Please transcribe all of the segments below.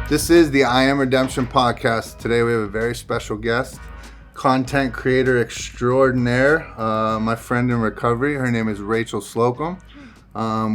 This is the I Am Redemption podcast. Today we have a very special guest, content creator extraordinaire, my friend in recovery. Her name is Rachel Slocum.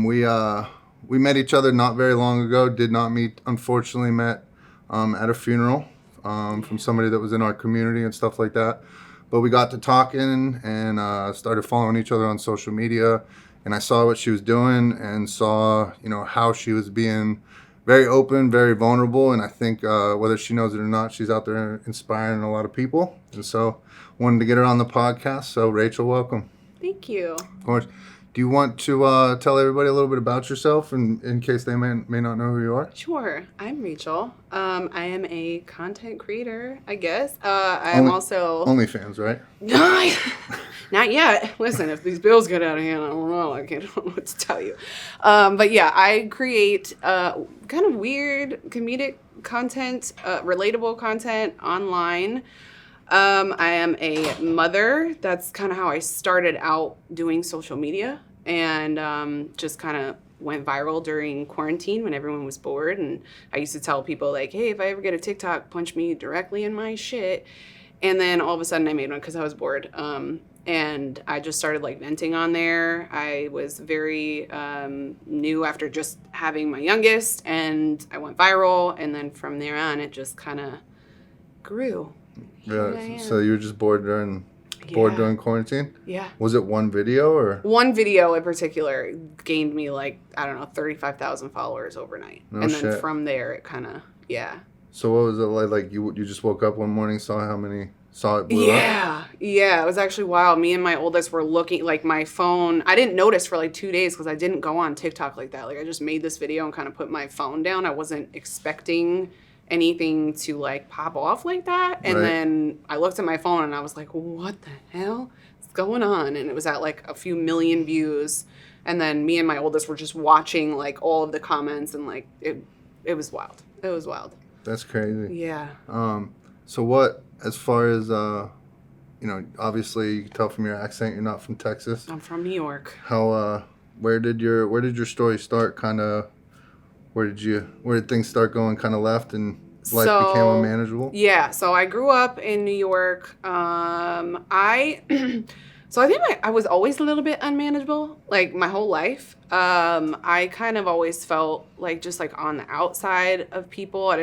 We met each other not very long ago. Did not meet, unfortunately, met at a funeral from somebody that was in our community and stuff like that. But we got to talking and started following each other on social media. And I saw what she was doing and saw, how she was being very open, very vulnerable. And I think whether she knows it or not, she's out there inspiring a lot of people. And so wanted to get her on the podcast. So Rachel, welcome. Thank you. Of course. Do you want to tell everybody a little bit about yourself in case they may not know who you are? Sure. I'm Rachel. I am a content creator, I guess. I'm also... OnlyFans, right? Not yet. Listen, if these bills get out of hand, I don't know. I don't know what to tell you. But yeah, I create kind of weird comedic content, relatable content online. I am a mother. That's kind of how I started out doing social media, and just kind of went viral during quarantine when everyone was bored. And I used to tell people like, hey, if I ever get a TikTok, punch me directly in my shit. And then all of a sudden I made one because I was bored. And I just started like venting on there. I was very new after just having my youngest, and I went viral. And then from there on, it just kind of grew. Yeah, so you were just bored during quarantine? Yeah. Was it one video or? One video in particular gained me 35,000 followers overnight. No and shit. Then from there it kind of, yeah. So what was it like? Like you just woke up one morning, saw it blew up? Yeah, it was actually wild. Me and my oldest were looking, like my phone, I didn't notice for like 2 days because I didn't go on TikTok like that. Like I just made this video and kind of put my phone down. I wasn't expecting anything to like pop off like that. And Then I looked at my phone and I was like, what the hell is going on? And it was at like a few million views. And then me and my oldest were just watching like all of the comments, and like it was wild. It was wild. That's crazy. Yeah. So what, as far as, obviously you can tell from your accent, you're not from Texas. I'm from New York. How, where did your story start? Kind of, where did things start going kind of left and life became unmanageable? Yeah. So I grew up in New York. So I think I was always a little bit unmanageable, like my whole life. I kind of always felt like just like on the outside of people. I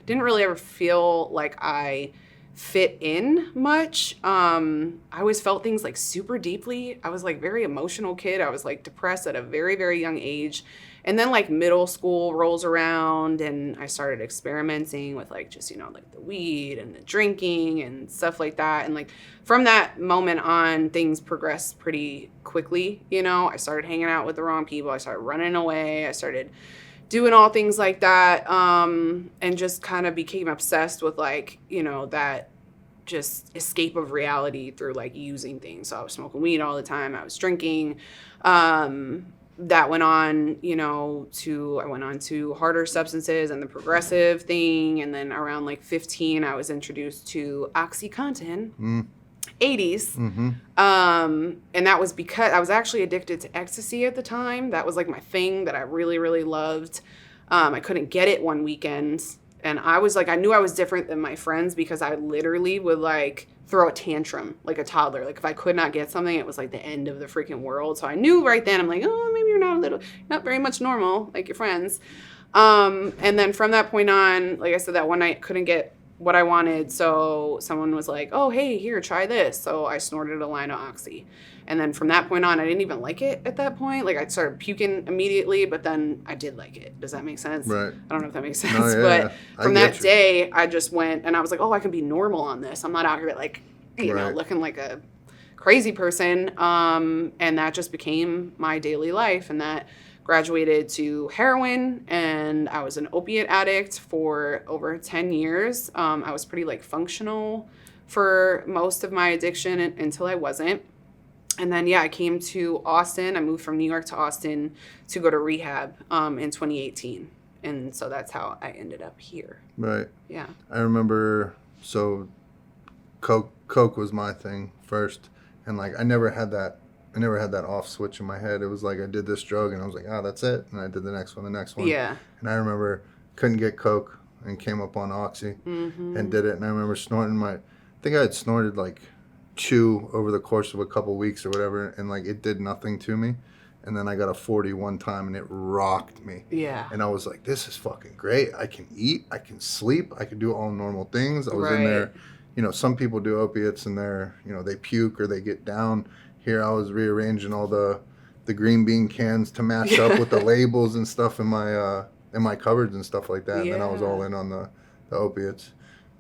didn't really ever feel like I fit in much. I always felt things like super deeply. I was like very emotional kid. I was like depressed at a very, very young age. And then like middle school rolls around and I started experimenting with like just, like the weed and the drinking and stuff like that. And like from that moment on, things progressed pretty quickly. I started hanging out with the wrong people. I started running away. I started doing all things like that. And just kind of became obsessed with like, that just escape of reality through like using things. So I was smoking weed all the time. I was drinking. That went on, I went on to harder substances and the progressive thing. And then around like 15, I was introduced to OxyContin, 80s. Mm-hmm. And that was because I was actually addicted to ecstasy at the time. That was like my thing that I really, really loved. I couldn't get it one weekend. And I was like, I knew I was different than my friends because I literally would like throw a tantrum like a toddler. Like if I could not get something, it was like the end of the freaking world. So I knew right then, I'm like, oh, maybe you're not very much normal like your friends. And then from that point on, like I said, that one night couldn't get what I wanted. So someone was like, oh, hey, here, try this. So I snorted a line of Oxy. And then from that point on, I didn't even like it at that point. Like I started puking immediately, but then I did like it. Does that make sense? Right. I don't know if that makes sense. No, yeah, but from that day, I just went and I was like, oh, I can be normal on this. I'm not out here like, looking like a crazy person. And that just became my daily life. And that graduated to heroin, and I was an opiate addict for over 10 years. I was pretty like functional for most of my addiction until I wasn't. And then, I came to Austin. I moved from New York to Austin to go to rehab in 2018. And so that's how I ended up here. Right. Yeah. I remember, so Coke was my thing first. And like, I never had that off switch in my head. It was like I did this drug and I was like, that's it. And I did the next one. Yeah. And I remember couldn't get coke and came up on oxy and did it. And I remember snorting I think I had snorted like 2 over the course of a couple weeks or whatever, and like it did nothing to me. And then I got a 40 one time, and it rocked me. Yeah. And I was like, this is fucking great. I can eat, I can sleep, I can do all normal things. I was in there, some people do opiates and they're, they puke or they get down. Here I was rearranging all the green bean cans to match up with the labels and stuff in my cupboards and stuff like that. And then I was all in on the opiates.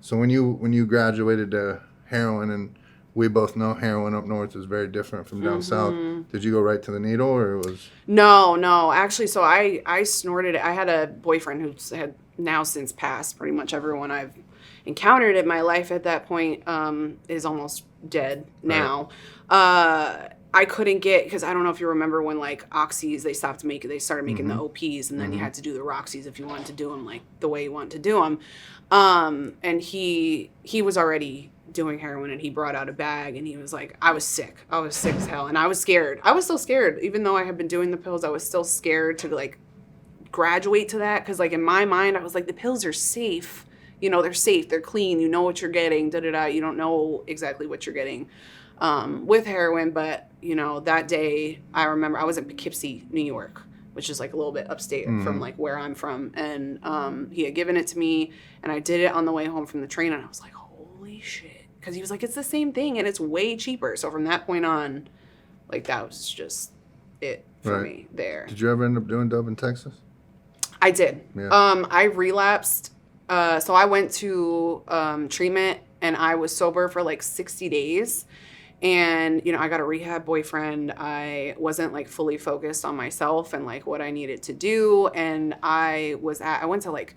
So when you graduated to heroin, and we both know heroin up north is very different from down south. Did you go right to the needle, or it was? No. Actually, so I snorted it. I had a boyfriend who had now since passed. Pretty much everyone I've encountered in my life at that point is almost dead now. Right. I couldn't get, because I don't know if you remember when like oxys, they started making the OPs, and then you had to do the roxys if you wanted to do them like the way you wanted to do them. And he was already doing heroin, and he brought out a bag, and he was like, I was sick as hell, and I was scared. I was still scared, even though I had been doing the pills. I was still scared to like graduate to that, because like in my mind I was like, the pills are safe, they're safe, they're clean, you know what you're getting, you don't know exactly what you're getting with heroin. But that day I remember I was in Poughkeepsie, New York, which is like a little bit upstate from like where I'm from, and he had given it to me, and I did it on the way home from the train, and I was like, holy shit. Because he was like, it's the same thing, and it's way cheaper. So from that point on, like, that was just it for me there. Did you ever end up doing dub in Texas? I did. Yeah. I relapsed. So I went to treatment, and I was sober for like 60 days. And, I got a rehab boyfriend. I wasn't like fully focused on myself and like what I needed to do. And I went to like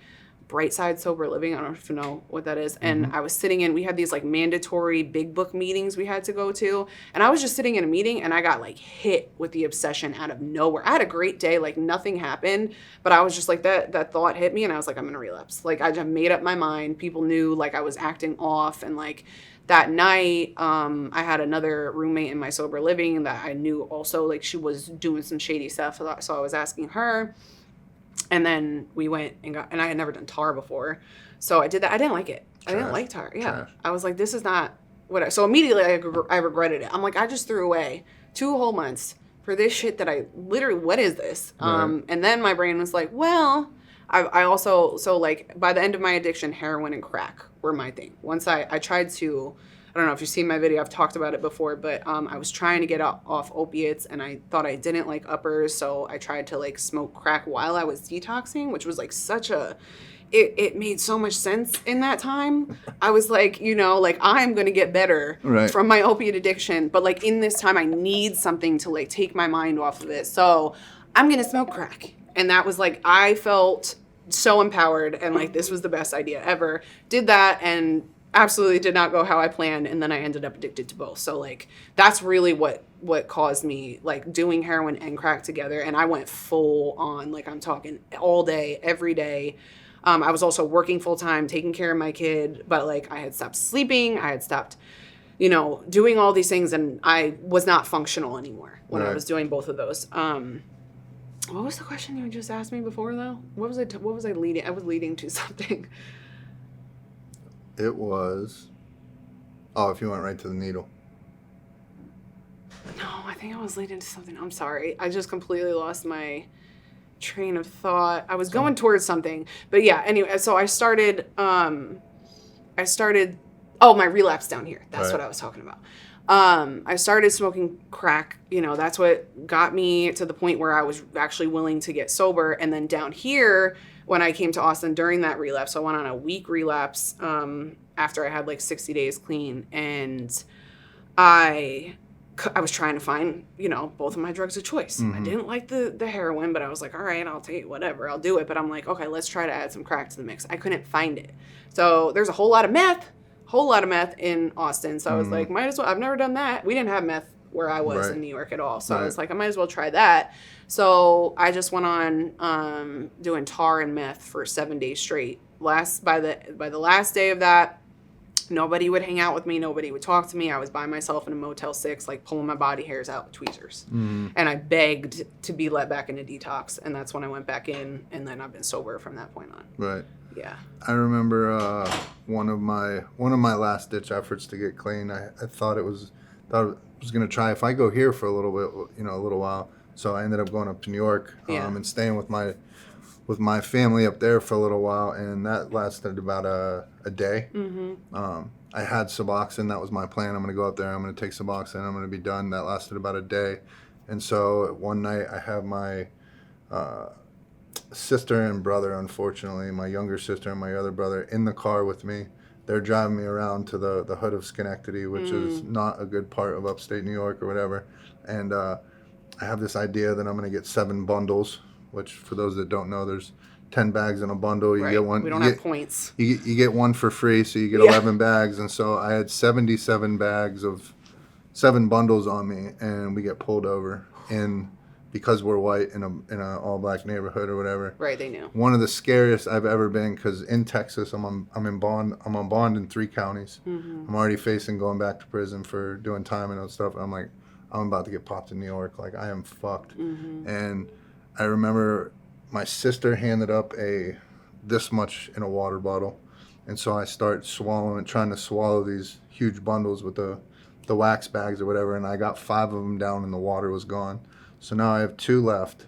Brightside Sober Living. I don't know if you know what that is. And I was sitting in, we had these like mandatory big book meetings we had to go to. And I was just sitting in a meeting, and I got like hit with the obsession out of nowhere. I had a great day, like nothing happened, but I was just like, that thought hit me, and I was like, I'm going to relapse. Like I just made up my mind. People knew like I was acting off. And like that night, I had another roommate in my sober living that I knew also, like she was doing some shady stuff. So I was asking her. And then we went and I had never done tar before. So I did that. I didn't like it. I didn't like tar. Yeah. Trash. I was like, this is not what so immediately I regretted it. I'm like, I just threw away 2 whole months for this shit that I literally, what is this? Right. And then my brain was like, well, I also, so like by the end of my addiction, heroin and crack were my thing. Once I tried to, I don't know if you've seen my video, I've talked about it before, but I was trying to get off opiates, and I thought I didn't like uppers, so I tried to like smoke crack while I was detoxing, which was like it made so much sense in that time. I was like, like I'm going to get better from my opiate addiction, but like in this time I need something to like take my mind off of it. So I'm going to smoke crack. And that was like, I felt so empowered, and like this was the best idea ever. Did that, and absolutely did not go how I planned, and then I ended up addicted to both. So like that's really what caused me like doing heroin and crack together, and I went full on, like I'm talking all day, every day. I was also working full time, taking care of my kid, but like I had stopped sleeping, I had stopped, doing all these things, and I was not functional anymore when I was doing both of those. What was the question you just asked me before though? What was I leading? I was leading to something. It was, if you went right to the needle. No, I think I was leading to something. I'm sorry. I just completely lost my train of thought. I was going towards something. But yeah, anyway, so I started, my relapse down here. That's what I was talking about. I started smoking crack, that's what got me to the point where I was actually willing to get sober. And then down here, when I came to Austin during that relapse, I went on a week relapse after I had like 60 days clean, and I was trying to find, both of my drugs of choice. I didn't like the heroin, but I was like, all right, I'll take whatever, I'll do it. But I'm like, okay, let's try to add some crack to the mix. I couldn't find it. So there's a whole lot of meth in Austin. So I was like, might as well, I've never done that. We didn't have meth where I was in New York at all. So I was like, I might as well try that. So I just went on doing tar and meth for 7 days straight. By the last day of that, Nobody would hang out with me. Nobody would talk to me. I was by myself in a Motel 6, like pulling my body hairs out with tweezers. And I begged to be let back into detox. And that's when I went back in. And then I've been sober from that point on. Right. Yeah. I remember one of my last ditch efforts to get clean. I thought I was going to try, if I go here for a little bit, a little while. So I ended up going up to New York and staying with my family up there for a little while, and that lasted about a day. I had Suboxone. That was my plan. I'm going to go up there. I'm going to take Suboxone. I'm going to be done. That lasted about a day. And so one night I have my sister and brother, unfortunately, my younger sister and my other brother, in the car with me. They're driving me around to the hood of Schenectady, which is not a good part of upstate New York or whatever. And I have this idea that I'm going to get 7 bundles, which for those that don't know, there's 10 bags in a bundle. You get one. We don't have points. You get one for free, so you get 11 bags. And so I had 77 bags of 7 bundles on me, and we get pulled over because we're white in a all black neighborhood or whatever. Right, they knew. One of the scariest I've ever been, because in Texas I'm on bond in 3 counties. I'm already facing going back to prison for doing time and stuff. I'm like, I'm about to get popped in New York. Like, I am fucked. And I remember my sister handed up this much in a water bottle. And so I start trying to swallow these huge bundles with the wax bags or whatever. And I got 5 of them down and the water was gone. So now I have 2 left.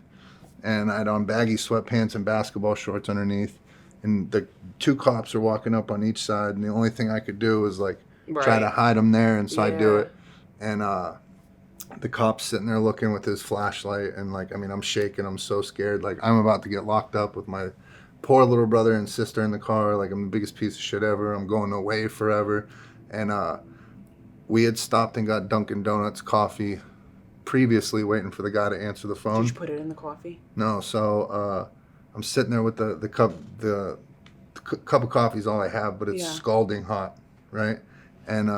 And I had on baggy sweatpants and basketball shorts underneath. And the 2 cops are walking up on each side. And the only thing I could do was try to hide them there. And so I do it. And the cop's sitting there looking with his flashlight, and I'm shaking. I'm so scared. Like, I'm about to get locked up with my poor little brother and sister in the car. Like, I'm the biggest piece of shit ever. I'm going away forever. And we had stopped and got Dunkin' Donuts coffee previously, waiting for the guy to answer the phone. Did you put it in the coffee? No. So I'm sitting there with the cup. The cup of coffee is all I have, but it's scalding hot, right? And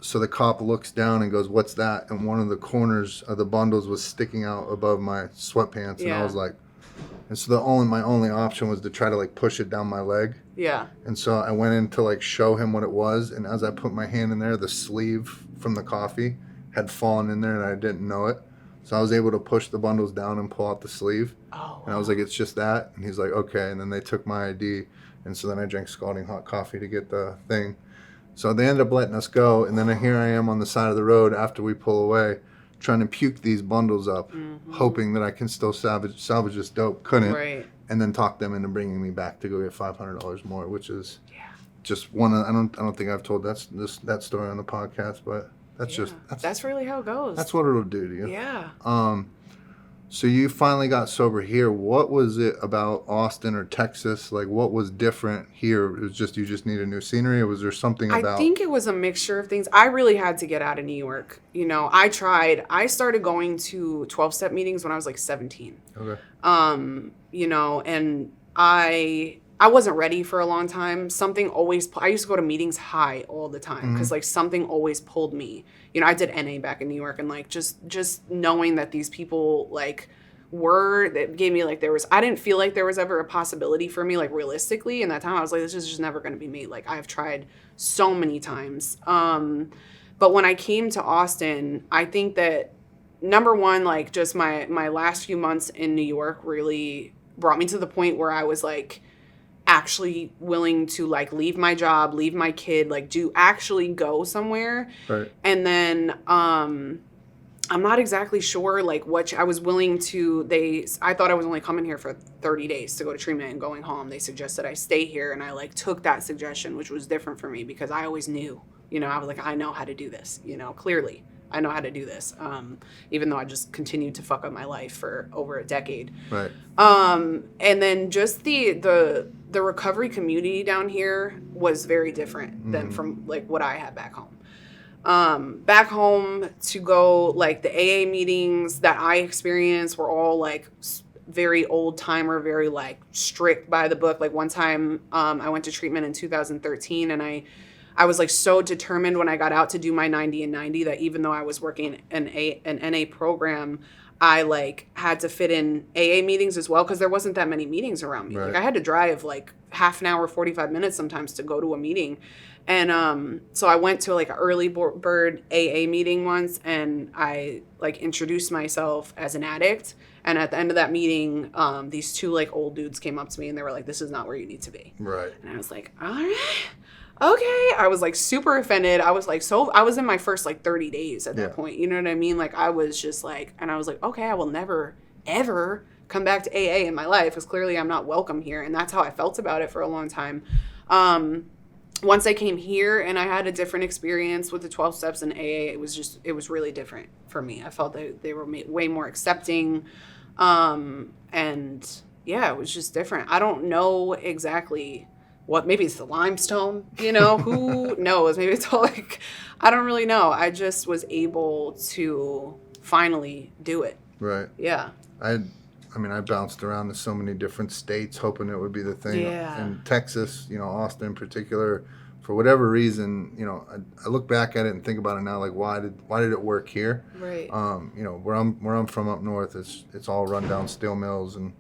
so the cop looks down and goes, "What's that?" And one of the corners of the bundles was sticking out above my sweatpants. And I was like, and so my only option was to try to push it down my leg. Yeah. And so I went in to show him what it was. And as I put my hand in there, the sleeve from the coffee had fallen in there and I didn't know it. So I was able to push the bundles down and pull out the sleeve. Oh. And I was like, "It's just that." And he's like, "Okay." And then they took my ID. And so then I drank scalding hot coffee to get the thing. So they ended up letting us go, and then here I am on the side of the road after we pull away, trying to puke these bundles up, hoping that I can still salvage this dope. Couldn't. Right. And then talk them into bringing me back to go get $500 more, which is just one. I don't think I've told that story on the podcast, but that's really how it goes. That's what it'll do to you. Yeah. So you finally got sober here. What was it about Austin or Texas? What was different here? It was just you just need a new scenery, or was there something about? I think it was a mixture of things. I really had to get out of New York. I tried. I started going to 12-step meetings when I was 17. Okay. And I wasn't ready for a long time. I used to go to meetings high all the time because something always pulled me. I did NA back in New York, and just knowing that these people that gave me I didn't feel like there was ever a possibility for me realistically. In that time I was like, this is just never going to be me. I've tried so many times. But when I came to Austin, I think that number one, just my last few months in New York really brought me to the point where I was actually willing to leave my job, leave my kid, actually go somewhere. Right. And then I'm not exactly sure what I was willing to. I thought I was only coming here for 30 days to go to treatment and going home. They suggested I stay here, and I took that suggestion, which was different for me because I always knew. I was I know how to do this. Clearly I know how to do this. Even though I just continued to fuck up my life for over a decade. Right. And then just the recovery community down here was very different than from what I had back home. Back home to go the AA meetings that I experienced were all very old timer, very strict by the book. One time I went to treatment in 2013 and I was so determined when I got out to do my 90 and 90 that even though I was working an NA program, I like had to fit in AA meetings as well because there wasn't that many meetings around me. Right. Like I had to drive like half an hour, 45 minutes sometimes to go to a meeting. And so I went to like an early bird AA meeting once, and I like introduced myself as an addict. And at the end of that meeting, these two like old dudes came up to me and they were like, "This is not where you need to be." Right. And I was like, "All right, okay." I was like super offended. I was like, I was in my first like 30 days at that point. You know what I mean? Like I was just like, and I was like, okay, I will never, ever come back to AA in my life because clearly I'm not welcome here. And that's how I felt about it for a long time. Once I came here and I had a different experience with the 12 steps in AA, it was really different for me. I felt that they were way more accepting. And yeah, it was just different. I don't know exactly what, maybe it's the limestone, you know, who knows? Maybe it's all like, I don't really know. I just was able to finally do it. Right. Yeah. I mean, I bounced around to so many different states hoping it would be the thing. Yeah. In Texas, you know, Austin in particular, for whatever reason, you know, I look back at it and think about it now, like why did it work here? Right. You know, where I'm from up north, it's all rundown steel mills and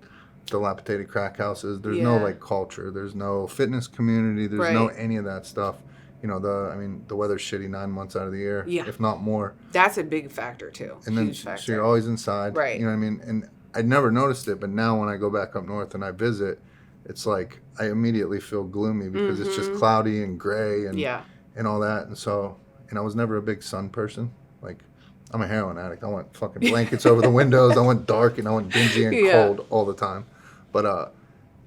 dilapidated crack houses. There's no like culture. There's no fitness community. There's no any of that stuff. You know, the weather's shitty 9 months out of the year, if not more. That's a big factor too. And then Huge factor. so you're always inside. Right. You know what I mean? And I'd never noticed it, but now when I go back up north and I visit, it's like I immediately feel gloomy because it's just cloudy and gray and all that. And so, and I was never a big sun person. Like, I'm a heroin addict. I want fucking blankets over the windows. I want dark and I want dingy and cold all the time. But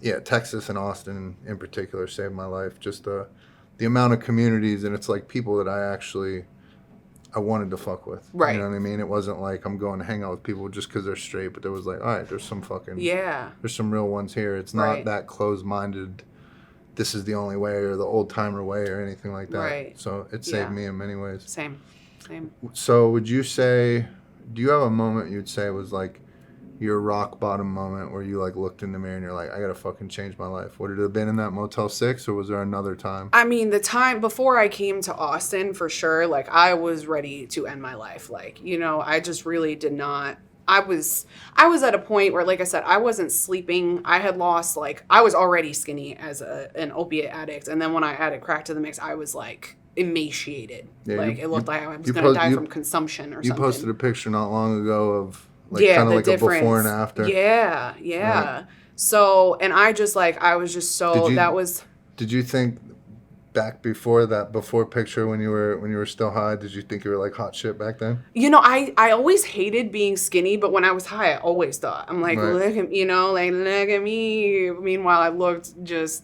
yeah, Texas and Austin in particular saved my life. Just the amount of communities, and it's like people that I wanted to fuck with. Right. You know what I mean? It wasn't like I'm going to hang out with people just because they're straight, but there was like, all right, there's some fucking... Yeah. There's some real ones here. It's not that closed-minded, this is the only way, or the old-timer way, or anything like that. Right. So it saved me in many ways. Same. So would you say... Do you have a moment you'd say was like your rock bottom moment where you like looked in the mirror and you're like, I gotta fucking change my life? Would it have been in that Motel 6, or was there another time? I mean, the time before I came to Austin, for sure, like I was ready to end my life. Like, you know, I just really did not. I was at a point where, like I said, I wasn't sleeping. I had lost, like, I was already skinny as an opiate addict. And then when I added crack to the mix, I was like emaciated. Yeah, like it looked like I was going to die from consumption or something. You posted a picture not long ago of like kind of like difference. A before and after. Yeah. Right. So, and I was just so, Did you think back before picture when you were still high, did you think you were like hot shit back then? You know, I always hated being skinny, but when I was high, I always thought, I'm like, look at me. Meanwhile, I looked just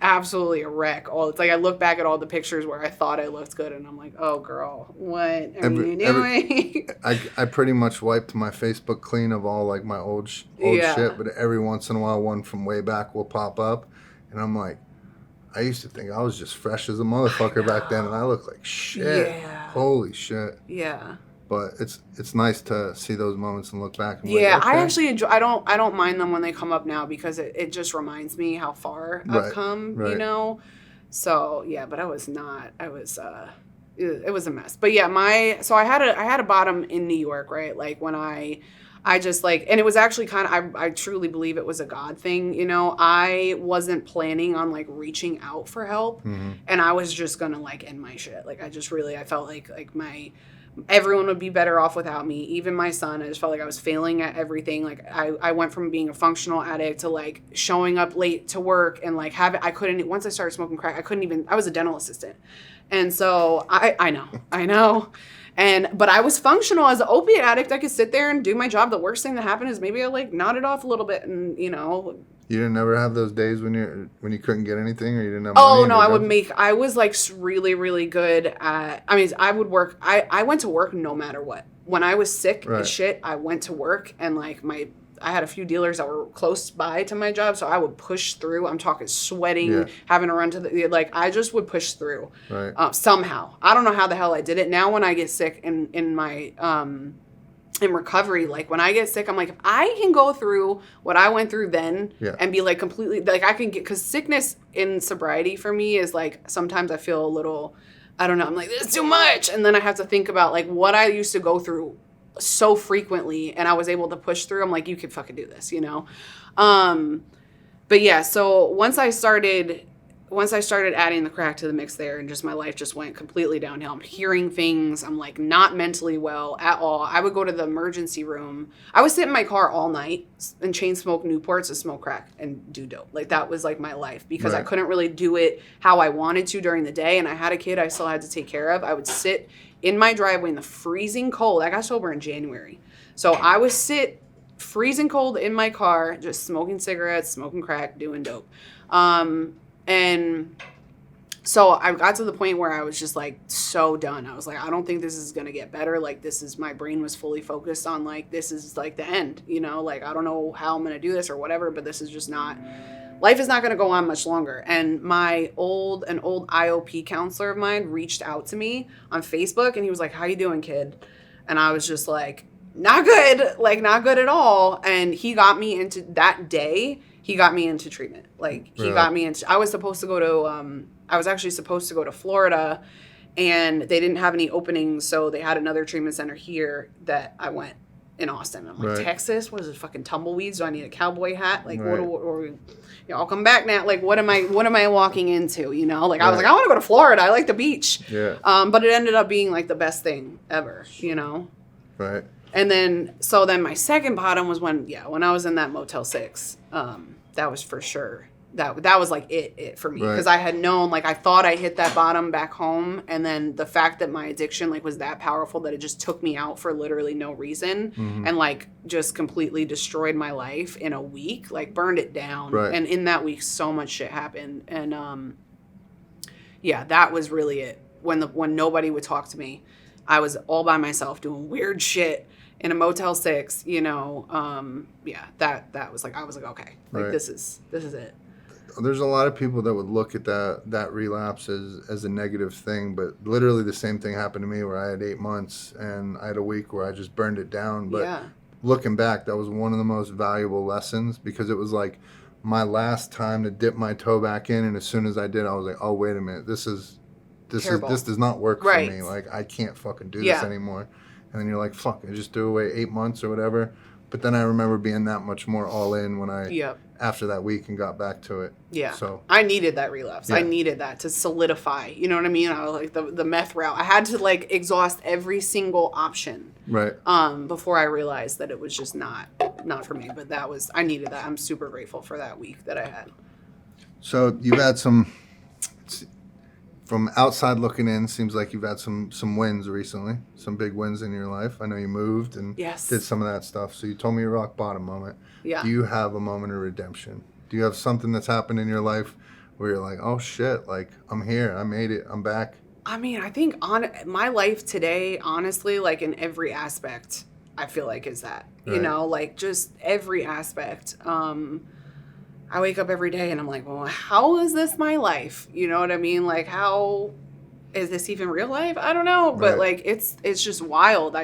absolutely a wreck. It's like I look back at all the pictures where I thought I looked good, and I'm like, oh girl, what are you doing? I pretty much wiped my Facebook clean of all like my old shit, but every once in a while one from way back will pop up, and I'm like, I used to think I was just fresh as a motherfucker back then, and I look like shit. Yeah. Holy shit. Yeah. But it's nice to see those moments and look back. And yeah, like, okay. I actually enjoy. I don't mind them when they come up now because it just reminds me how far I've come. Right. You know. So yeah, but I was not. I was. It was a mess. But yeah, so I had a bottom in New York, right? Like when I just like, and it was actually kind of, I truly believe it was a God thing, you know. I wasn't planning on like reaching out for help, and I was just gonna like end my shit. Like I felt like everyone would be better off without me, even my son. I just felt like I was failing at everything. Like I went from being a functional addict to like showing up late to work and like once I started smoking crack, I was a dental assistant. And so I know. But I was functional as an opiate addict. I could sit there and do my job. The worst thing that happened is maybe I like nodded off a little bit and, you know. You didn't ever have those days when you couldn't get anything or you didn't have money? Oh, no, I was like really, really good at, I would work. I went to work no matter what. When I was sick as shit, I went to work and like I had a few dealers that were close by to my job, so I would push through. I'm talking sweating, having to run to I just would push through somehow. I don't know how the hell I did it. Now when I get sick in my in recovery, like when I get sick, I'm like, if I can go through what I went through then and be like completely, like I can get, because sickness in sobriety for me is like, sometimes I feel a little, I don't know, I'm like, this is too much. And then I have to think about like what I used to go through so frequently, and I was able to push through. I'm like, you can fucking do this, you know? But yeah, so once I started adding the crack to the mix there, and just my life just went completely downhill. I'm hearing things. I'm like not mentally well at all. I would go to the emergency room. I would sit in my car all night and chain smoke Newports and smoke crack and do dope. Like that was like my life, because I couldn't really do it how I wanted to during the day. And I had a kid I still had to take care of. I would sit in my driveway in the freezing cold. I got sober in January. So I would sit freezing cold in my car, just smoking cigarettes, smoking crack, doing dope. And so I got to the point where I was just like so done. I was like, I don't think this is going to get better. Like my brain was fully focused on like, this is like the end, you know, like, I don't know how I'm going to do this or whatever, but this is just not, life is not going to go on much longer. And an old IOP counselor of mine reached out to me on Facebook, and he was like, how you doing, kid? And I was just like, not good, like not good at all. And he got me into that day. He got me into treatment. Like he got me into, I was actually supposed to go to Florida, and they didn't have any openings. So they had another treatment center here that I went in Austin. I'm like, Texas? What is it? Fucking tumbleweeds? Do I need a cowboy hat? Like, I'll come back now. Like, what am I walking into? You know, like I was like, I want to go to Florida. I like the beach. Yeah. But it ended up being like the best thing ever, you know? Right. And then my second bottom was when I was in that Motel 6. That was for sure. That was like it for me, because I had known, like I thought I hit that bottom back home, and then the fact that my addiction like was that powerful that it just took me out for literally no reason, and like just completely destroyed my life in a week, like burned it down. Right. And in that week, so much shit happened, and that was really it. When nobody would talk to me, I was all by myself doing weird shit in a Motel 6, you know. That was like, I was like, okay, like this is it. There's a lot of people that would look at that relapse as a negative thing, but literally the same thing happened to me, where I had 8 months and I had a week where I just burned it down. But looking back, that was one of the most valuable lessons, because it was like my last time to dip my toe back in, and as soon as I did, I was like, oh, wait a minute, this does not work for me. Like, I can't fucking do this anymore. And then you're like, fuck, I just threw away 8 months or whatever. But then I remember being that much more all in when after that week, and got back to it. Yeah. So I needed that relapse. I needed that to solidify. You know what I mean? I was like the meth route. I had to like exhaust every single option. Right. Before I realized that it was just not for me. But I needed that. I'm super grateful for that week that I had. So you've had some, from outside looking in, seems like you've had some wins recently, some big wins in your life. I know you moved and did some of that stuff. So you told me your rock bottom moment. Yeah. Do you have a moment of redemption? Do you have something that's happened in your life where you're like, oh shit, like I'm here, I made it, I'm back? I mean, I think on my life today, honestly, like in every aspect, I feel like is that, you know, like just every aspect. I wake up every day and I'm like, well, how is this my life? You know what I mean? Like, how is this even real life? I don't know. But like, it's just wild.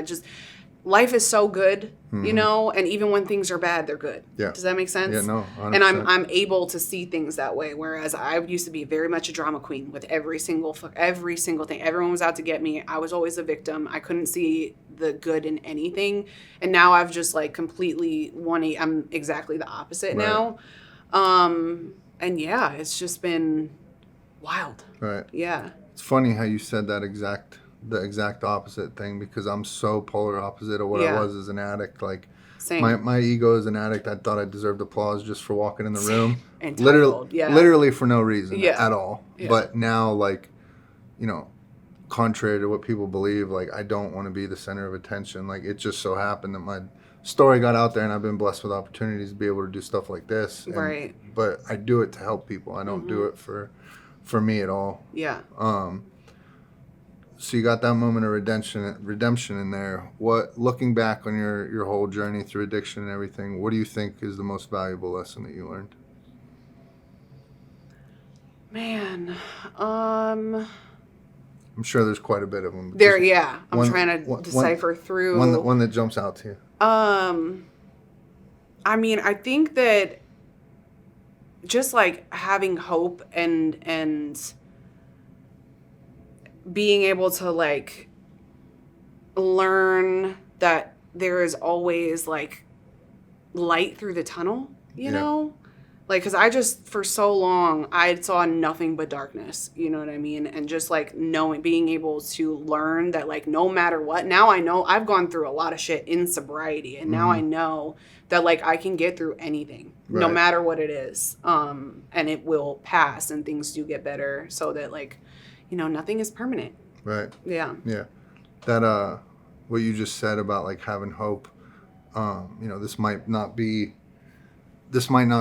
Life is so good, you know, and even when things are bad, they're good. Yeah. Does that make sense? Yeah, no, 100%. And I'm able to see things that way. Whereas I used to be very much a drama queen with every single thing. Everyone was out to get me. I was always a victim. I couldn't see the good in anything. And now I've just like completely I'm exactly the opposite now. And it's just been wild. Right. Yeah. It's funny how you said the exact opposite thing, because I'm so polar opposite of what I was as an addict. Like, same. My ego as an addict, I thought I deserved applause just for walking in the room. Literally for no reason at all. Yeah. But now, like, you know, contrary to what people believe, like, I don't want to be the center of attention. Like, it just so happened that my story got out there, and I've been blessed with opportunities to be able to do stuff like this. But I do it to help people. I don't do it for me at all. Yeah. So you got that moment of redemption in there. What, looking back on your whole journey through addiction and everything, what do you think is the most valuable lesson that you learned? Man, I'm sure there's quite a bit of them. I'm trying to decipher through. One that jumps out to you. I mean, I think that just like having hope and being able to like learn that there is always like light through the tunnel, you Yeah. know? Like, because I just, for so long, I saw nothing but darkness, you know what I mean? And just, like, being able to learn that, like, no matter what, now I know I've gone through a lot of shit in sobriety, and now I know that, like, I can get through anything, no Right. matter what it is, and it will pass, and things do get better, so that, like, you know, nothing is permanent. Right. Yeah. Yeah. That, what you just said about, like, having hope, you know, this might not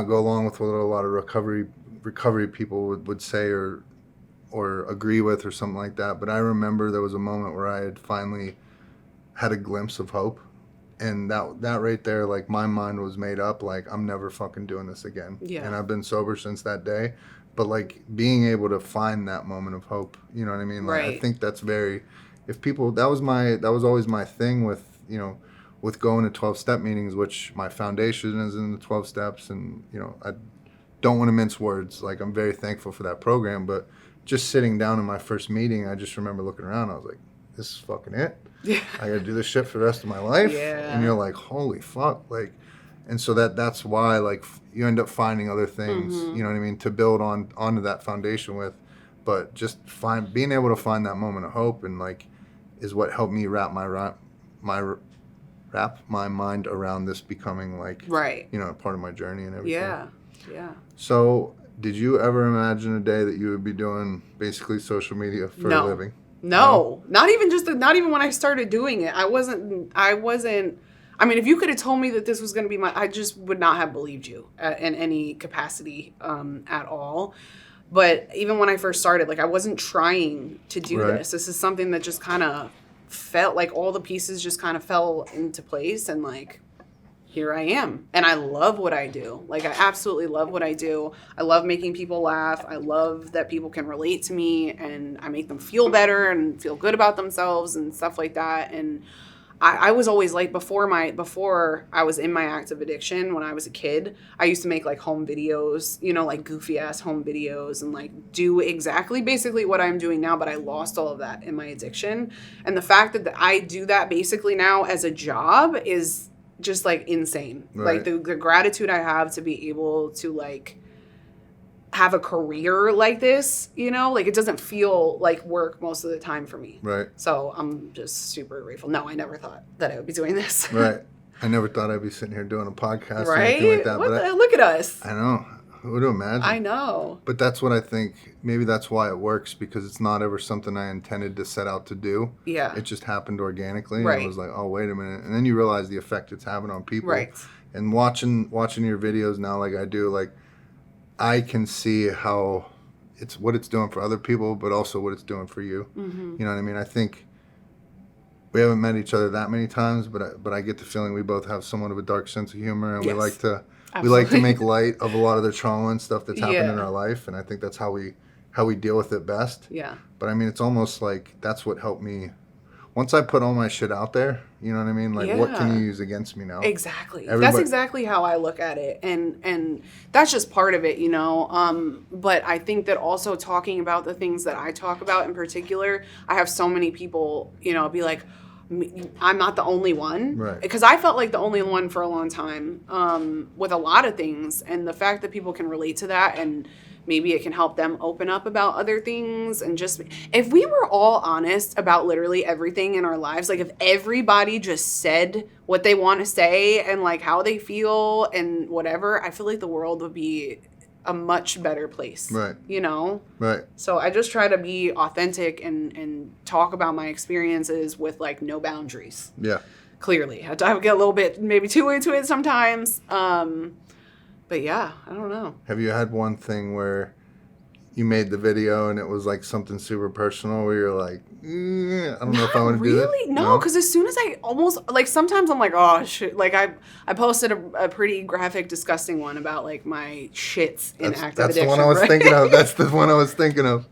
go along with what a lot of recovery people would say or agree with or something like that. But I remember there was a moment where I had finally had a glimpse of hope, and that right there, like, my mind was made up. Like, I'm never fucking doing this again. Yeah. And I've been sober since that day. But, like, being able to find that moment of hope, you know what I mean? Like, Right. I think that's if people, that was always my thing with, you know, with going to 12-step meetings, which my foundation is in the 12 steps. And, you know, I don't want to mince words. Like, I'm very thankful for that program. But just sitting down in my first meeting, I just remember looking around. I was like, this is fucking it. Yeah. I got to do this shit for the rest of my life. Yeah. And you're like, holy fuck. Like, and so that's why, like, you end up finding other things, you know what I mean, to build onto that foundation with. But just being able to find that moment of hope, and, like, is what helped me wrap my mind around this becoming, like, Right. you know, a part of my journey and everything. Yeah. Yeah. So did you ever imagine a day that you would be doing basically social media for a living? No, not even when I started doing it. I wasn't, I mean, if you could have told me that this was going to be I just would not have believed you in any capacity at all. But even when I first started, like, I wasn't trying to do Right. this. This is something that just kind of felt like all the pieces just kind of fell into place, and, like, here I am. And I love what I do. Like, I absolutely love what I do. I love making people laugh. I love that people can relate to me, and I make them feel better and feel good about themselves and stuff like that. And I was always, like, before I was in my active addiction, when I was a kid, I used to make, like, home videos, you know, like, goofy ass home videos, and, like, do basically what I'm doing now, but I lost all of that in my addiction. And the fact that I do that basically now as a job is just, like, insane. Right. Like, the gratitude I have to be able to, like, have a career like this, you know, like, it doesn't feel like work most of the time for me. Right. So I'm just super grateful. No, I never thought that I would be doing this. Right. I never thought I'd be sitting here doing a podcast or Right? anything like that. Look at us. I know. Who would imagine? I know. But that's what I think. Maybe that's why it works, because it's not ever something I intended to set out to do. Yeah. It just happened organically. Right. And it was like, oh, wait a minute. And then you realize the effect it's having on people. Right. And watching your videos now, like I do, like, I can see how what it's doing for other people, but also what it's doing for you. Mm-hmm. You know what I mean? I think we haven't met each other that many times, but I get the feeling we both have somewhat of a dark sense of humor, and Yes. we like to Absolutely. make light of a lot of the trauma and stuff that's happened in Yeah. our life, and I think that's how we deal with it best. Yeah. But I mean, it's almost like that's what helped me. Once I put all my shit out there, you know what I mean? Like, what can Yeah. you use against me now? Exactly. That's Everybody- exactly how I look at it. And that's just part of it, you know. But I think that also talking about the things that I talk about in particular, I have so many people, you know, be like, I'm not the only one. Right. Because I felt like the only one for a long time with a lot of things. And the fact that people can relate to that, and maybe it can help them open up about other things. And just, if we were all honest about literally everything in our lives, like, if everybody just said what they want to say and, like, how they feel and whatever, I feel like the world would be a much better place. Right. You know? Right. So I just try to be authentic and talk about my experiences with, like, no boundaries. Yeah. Clearly. I get a little bit maybe too into it sometimes. But yeah, I don't know. Have you had one thing where you made the video and it was like something super personal where you're like, I don't know if I want to do this? Really? No, because as soon as I almost, like, sometimes I'm like, oh, shit. Like, I posted a pretty graphic, disgusting one about, like, my shits in active That's addiction. the one I was right? thinking of. That's the one I was thinking of.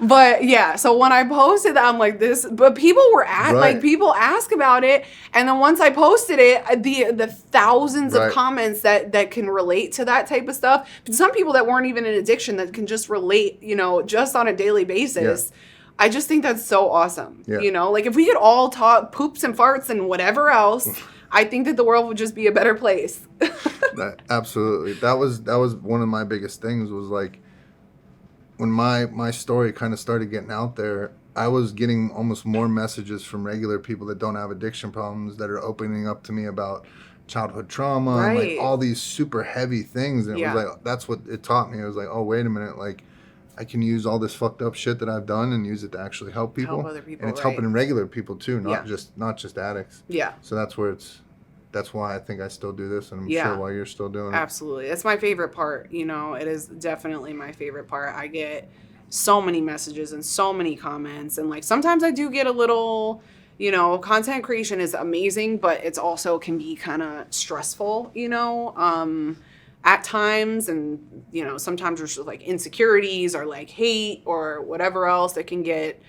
But yeah, so when I posted that, I'm like, this, but people were Right. like, people ask about it. And then once I posted it, the thousands Right. of comments that can relate to that type of stuff. But some people that weren't even in addiction that can just relate, you know, just on a daily basis. I just think that's so awesome. Yeah. You know, like if we could all talk poops and farts and whatever else, I think that the world would just be a better place. Absolutely. That was one of my biggest things was like when my story kind of started getting out there, I was getting almost more messages from regular people that don't have addiction problems that are opening up to me about childhood trauma and like all these super heavy things. And it was like, that's what it taught me. It was like, oh, wait a minute. Like I can use all this fucked up shit that I've done and use it to actually help people. Help other people, and it's helping regular people too, not just addicts. Yeah. So that's why I think I still do this, and I'm sure why you're still doing it. Absolutely. That's my favorite part. You know, it is definitely my favorite part. I get so many messages and so many comments, and like sometimes I do get a little, you know, content creation is amazing, but it's also can be kind of stressful, you know, at times. And, you know, sometimes there's just like insecurities or like hate or whatever else. It can get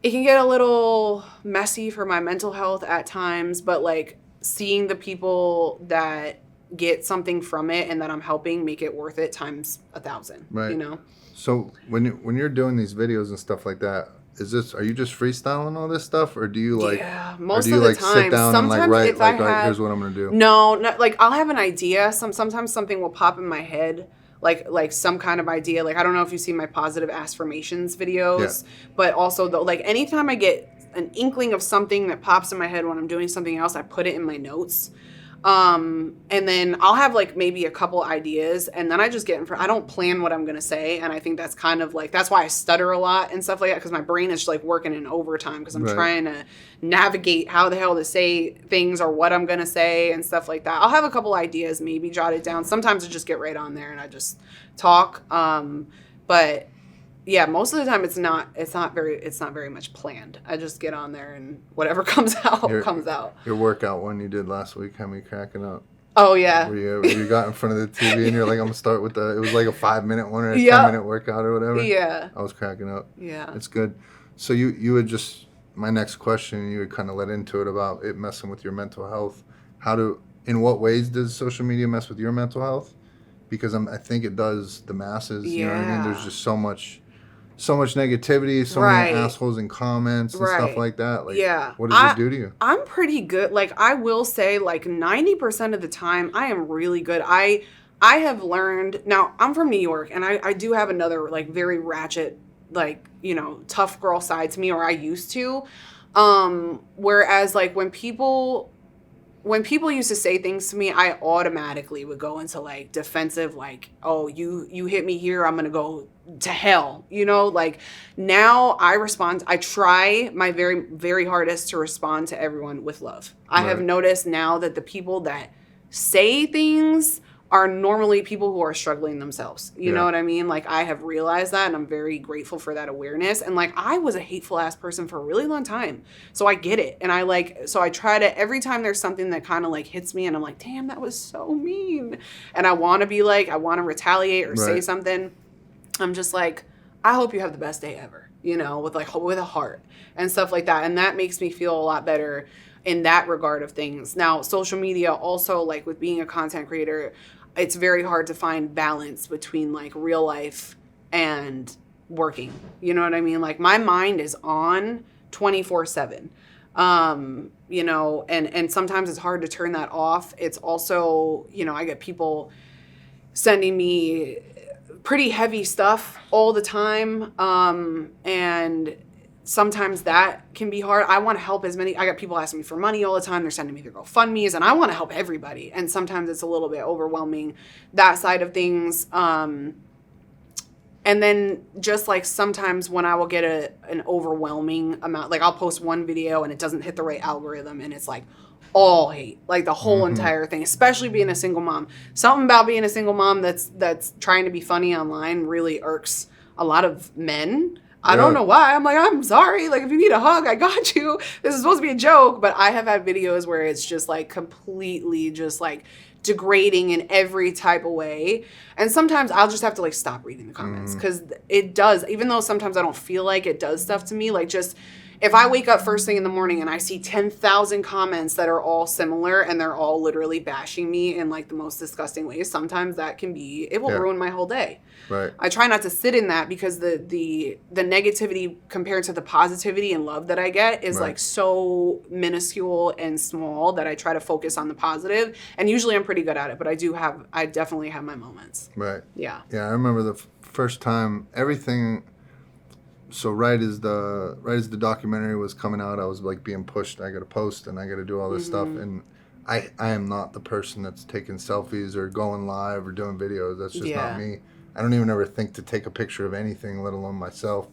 a little messy for my mental health at times, but like, seeing the people that get something from it and that I'm helping make it worth it times 1,000, right? You know? So when you're doing these videos and stuff like that, are you just freestyling all this stuff, or do you like, most of the time, sit down sometimes and like write, here's what I'm going to do? No, like I'll have an idea. Sometimes something will pop in my head. Like some kind of idea. Like, I don't know if you see my positive affirmations videos, but also though, like anytime I get an inkling of something that pops in my head when I'm doing something else, I put it in my notes. And then I'll have like maybe a couple ideas, and then I just get in front. I don't plan what I'm going to say. And I think that's kind of like, that's why I stutter a lot and stuff like that. Cause my brain is just like working in overtime. Cause I'm trying to navigate how the hell to say things or what I'm going to say and stuff like that. I'll have a couple ideas, maybe jot it down. Sometimes I just get right on there and I just talk. But yeah, most of the time it's not very much planned. I just get on there and whatever comes out comes out. Your workout one you did last week had me cracking up. Oh yeah. Where you got in front of the TV and you're like, I'm gonna start with it was like a 5-minute one or a 10-minute workout or whatever. Yeah. I was cracking up. Yeah. It's good. So you would just, my next question, you would kind of let into it about it messing with your mental health. In what ways does social media mess with your mental health? Because I think it does the masses. You know what I mean? There's just so much negativity, so many assholes in comments and stuff like that. Like, what does it do to you? I'm pretty good. Like, I will say, like, 90% of the time, I am really good. I have learned, now, I'm from New York, and I do have another, like, very ratchet, like, you know, tough girl side to me, or I used to. Whereas, like, when people used to say things to me, I automatically would go into like defensive, like, oh, you hit me here, I'm going to go to hell. You know, like now I try my very, very hardest to respond to everyone with love. I have noticed now that the people that say things are normally people who are struggling themselves. You know what I mean? Like, I have realized that, and I'm very grateful for that awareness. And like, I was a hateful ass person for a really long time. So I get it. And so I try to, every time there's something that kind of like hits me and I'm like, damn, that was so mean. And I want to retaliate or say something. I'm just like, I hope you have the best day ever, you know, with a heart and stuff like that. And that makes me feel a lot better in that regard of things. Now, social media also, like with being a content creator, it's very hard to find balance between like real life and working. You know what I mean? Like, my mind is on 24/7. You know, and sometimes it's hard to turn that off. It's also, you know, I get people sending me pretty heavy stuff all the time. And sometimes that can be hard. I want to help I got people asking me for money all the time. They're sending me their GoFundMes, and I want to help everybody. And sometimes it's a little bit overwhelming, that side of things. And then just like sometimes when I will get an overwhelming amount, like I'll post one video and it doesn't hit the right algorithm, and it's like all hate, like the whole entire thing, especially being a single mom. Something about being a single mom that's trying to be funny online really irks a lot of men. I don't know why. I'm like, I'm sorry. Like, if you need a hug, I got you. This is supposed to be a joke. But I have had videos where it's just like completely just like degrading in every type of way. And sometimes I'll just have to like stop reading the comments, because it does, even though sometimes I don't feel like it does stuff to me, like just, if I wake up first thing in the morning and I see 10,000 comments that are all similar and they're all literally bashing me in like the most disgusting ways, sometimes that can be, it will ruin my whole day. Right. I try not to sit in that because the negativity compared to the positivity and love that I get is like so minuscule and small that I try to focus on the positive. And usually I'm pretty good at it, but I definitely have my moments. Right. Yeah. Yeah, I remember the first time everything. So right as the documentary was coming out, I was like being pushed. I got to post and I got to do all this stuff, and I am not the person that's taking selfies or going live or doing videos. That's just not me. I don't even ever think to take a picture of anything, let alone myself.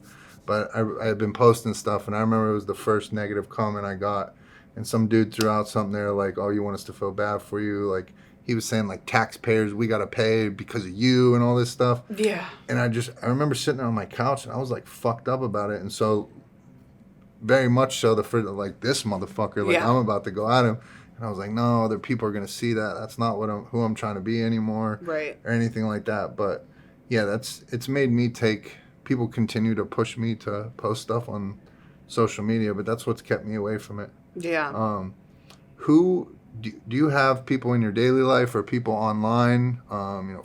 But I had been posting stuff, and I remember it was the first negative comment I got, and some dude threw out something there like, "Oh, you want us to feel bad for you?" Like he was saying like, "Taxpayers, we gotta pay because of you," and all this stuff. Yeah. And I remember sitting there on my couch, and I was like fucked up about it, and so very much so like this motherfucker, like I'm about to go at him. And I was like, no, other people are gonna see that. That's not who I'm trying to be anymore, right? Or anything like that. But yeah, it's made me people continue to push me to post stuff on social media, but that's what's kept me away from it. Yeah. Who do you have people in your daily life or people online?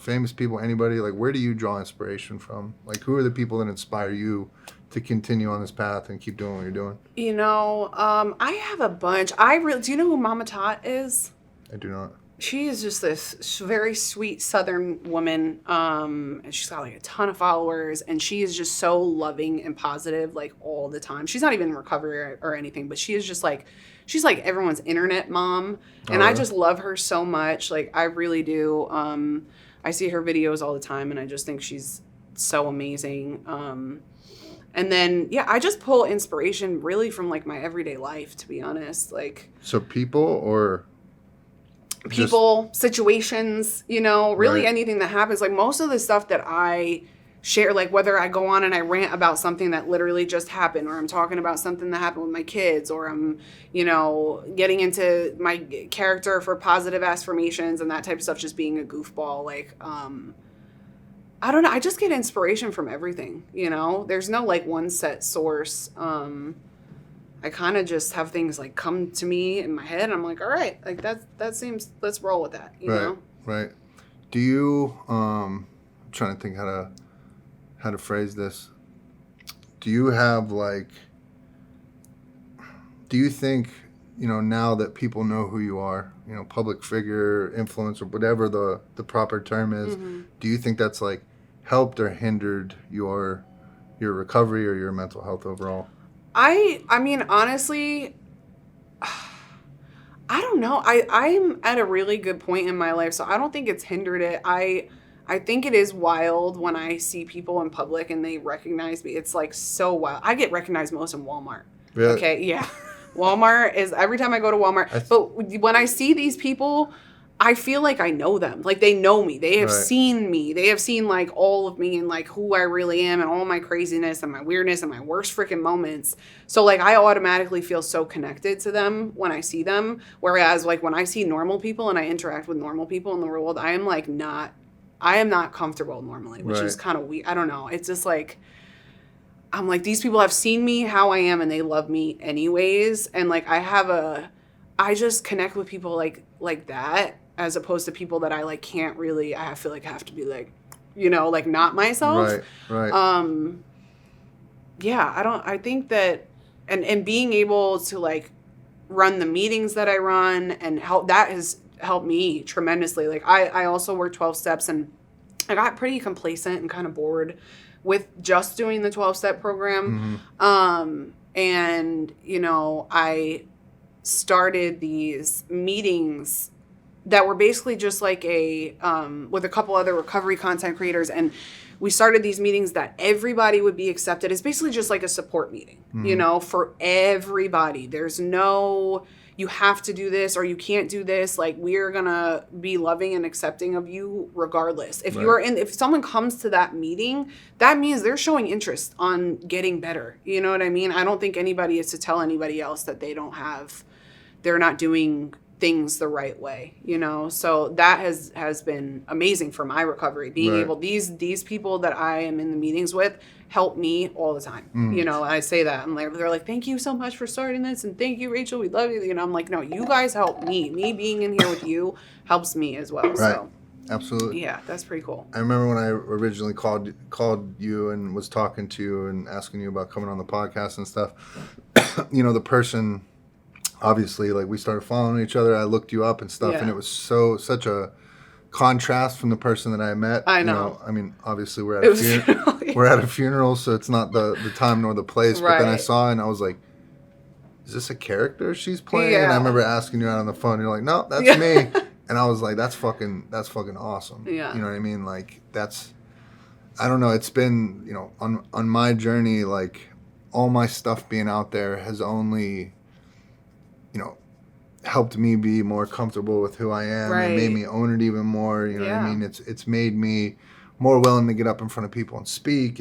Famous people, anybody? Like, where do you draw inspiration from? Like, who are the people that inspire you to continue on this path and keep doing what you're doing? I have a bunch. Do you know who Mama Tot is? I do not. She is just this very sweet Southern woman, and she's got like a ton of followers, and she is just so loving and positive, like all the time. She's not even in recovery or anything, but she is just like, she's like everyone's internet mom, and I just love her so much. Like I really do. I see her videos all the time, and I just think she's so amazing. And then I just pull inspiration really from like my everyday life, to be honest. Like so people or. Situations, really anything that happens. Like most of the stuff that I share, like whether I go on and I rant about something that literally just happened, or I'm talking about something that happened with my kids, or I'm, getting into my character for positive affirmations and that type of stuff, just being a goofball. Like, I don't know. I just get inspiration from everything, There's no like one set source. I kind of just have things like come to me in my head, and I'm like, all right, like that seems, let's roll with that, you know? Right. Do you, I'm trying to think how to phrase this. Do you have like, do you think, now that people know who you are, public figure, influencer, whatever the proper term is, do you think that's like helped or hindered your recovery or your mental health overall? I mean, honestly, I don't know. I'm at a really good point in my life, so I don't think it's hindered it. I think it is wild when I see people in public and they recognize me. It's like so wild. I get recognized most in Walmart. Really? Okay, yeah. Walmart is every time I go to Walmart. But when I see these people, I feel like I know them. Like they know me. They have seen me. They have seen like all of me and like who I really am and all my craziness and my weirdness and my worst freaking moments. So like I automatically feel so connected to them when I see them. Whereas like when I see normal people and I interact with normal people in the real world, I am not comfortable normally, which is kind of weird. I don't know. It's just like, I'm like, these people have seen me how I am and they love me anyways. And like I just connect with people like that, as opposed to people that I like can't really, I feel like I have to be like, like not myself. Right. I think that, and being able to like run the meetings that I run and that has helped me tremendously. Like I also work 12 steps, and I got pretty complacent and kind of bored with just doing the 12-step program. And, I started these meetings that were basically just like with a couple other recovery content creators. And we started these meetings that everybody would be accepted. It's basically just like a support meeting, for everybody. There's no, you have to do this or you can't do this. Like we're going to be loving and accepting of you regardless. If if someone comes to that meeting, that means they're showing interest on getting better. You know what I mean? I don't think anybody is to tell anybody else that they're not doing things the right way, you know? So that has been amazing for my recovery. Being Right. able, these people that I am in the meetings with help me all the time. You know, I say that. I'm like, they're like, thank you so much for starting this. And thank you, Rachel. We love you. You know, I'm like, no, you guys help me. Me being in here with you helps me as well. Right. So Absolutely. yeah, that's pretty cool. I remember when I originally called you and was talking to you and asking you about coming on the podcast and stuff. You know, the person, obviously, like we started following each other. I looked you up and stuff, Yeah. and it was such a contrast from the person that I met. I You know. I mean, obviously we're It at was a funeral. We're at a funeral, so it's not the time nor the place. But then I Right. saw it and I was like, is this a character she's playing? And I Yeah. remember asking you out on the phone. You're like, no, that's Yeah. me. And I was like, that's fucking awesome. Yeah. You know what I mean? Like I don't know. It's been, you know, on my journey, like all my stuff being out there has only, you know, helped me be more comfortable with who I am. Right. And made me own it even more. You know what I Yeah. mean? It's made me more willing to get up in front of people and speak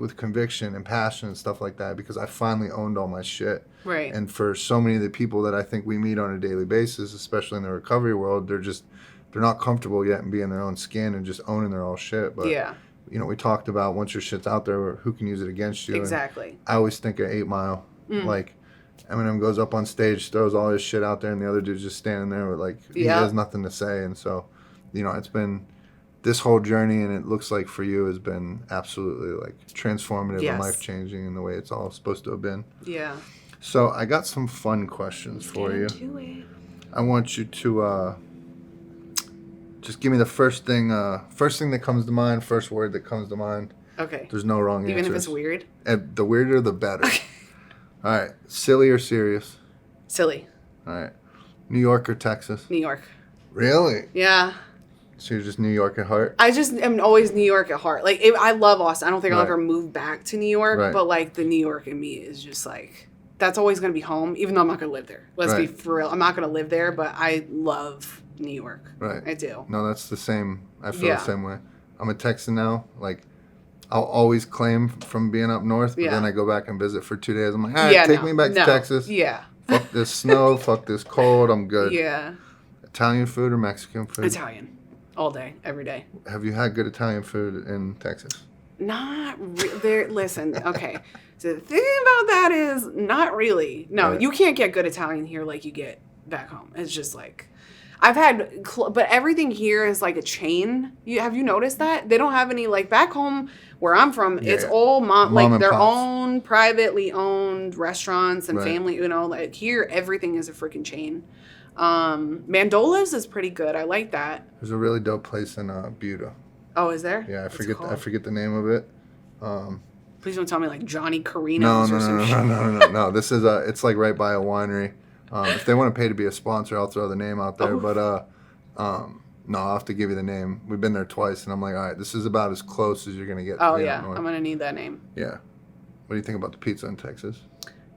with conviction and passion and stuff like that, because I finally owned all my shit. Right. And for so many of the people that I think we meet on a daily basis, especially in the recovery world, they're not comfortable yet in being their own skin and just owning their own shit. But yeah. you know, we talked about once your shit's out there, who can use it against you. Exactly. And I always think of 8 Mile. Like Eminem goes up on stage, throws all his shit out there, and the other dude's just standing there with like he has nothing to say. And so, you know, it's been this whole journey, and it looks like for you has been absolutely like transformative and life changing in the way it's all supposed to have been. Yeah. So I got some fun questions for you. I want you to just give me the first thing that comes to mind, first word that comes to mind. Okay. There's no wrong answers. Even if it's weird? And the weirder, the better. Okay. All right. Silly or serious? Silly. All right. New York or Texas? New York. Really? Yeah. So you're just New York at heart? I just am always New York at heart. Like, I love Austin. I don't think I'll Right. ever move back to New York, Right. but like the New York in me is just like, that's always going to be home, even though I'm not going to live there. Let's be Right. for real. I'm not going to live there, but I love New York. Right. I do. No, that's the same. I feel Yeah. the same way. I'm a Texan now. Like, I'll always claim from being up north, but then I go back and visit for 2 days. I'm like, all right, take me back to Texas. Yeah. Fuck this snow. Fuck this cold. I'm good. Yeah. Italian food or Mexican food? Italian. All day, every day. Have you had good Italian food in Texas? Not there. Listen, okay. So the thing about that is not really. No, Right. you can't get good Italian here like you get back home. It's just like I've had, but everything here is like a chain. Have you noticed that they don't have any like back home where I'm from? Yeah, it's yeah. all Mom like and their pops. own privately owned restaurants and Right. family. You know, like here everything is a freaking chain. Mandola's is pretty good. I like that. There's a really dope place in Buda. Oh, is there? Yeah, I What's it forget called? the name of it. Please don't tell me like Johnny Carino's or some shit. No. This is it's like right by a winery. If they want to pay to be a sponsor, I'll throw the name out there. Oh. But no, I'll have to give you the name. We've been there twice, and I'm like, all right, this is about as close as you're gonna get. Oh to being yeah, up north. I'm gonna need that name. Yeah. What do you think about the pizza in Texas?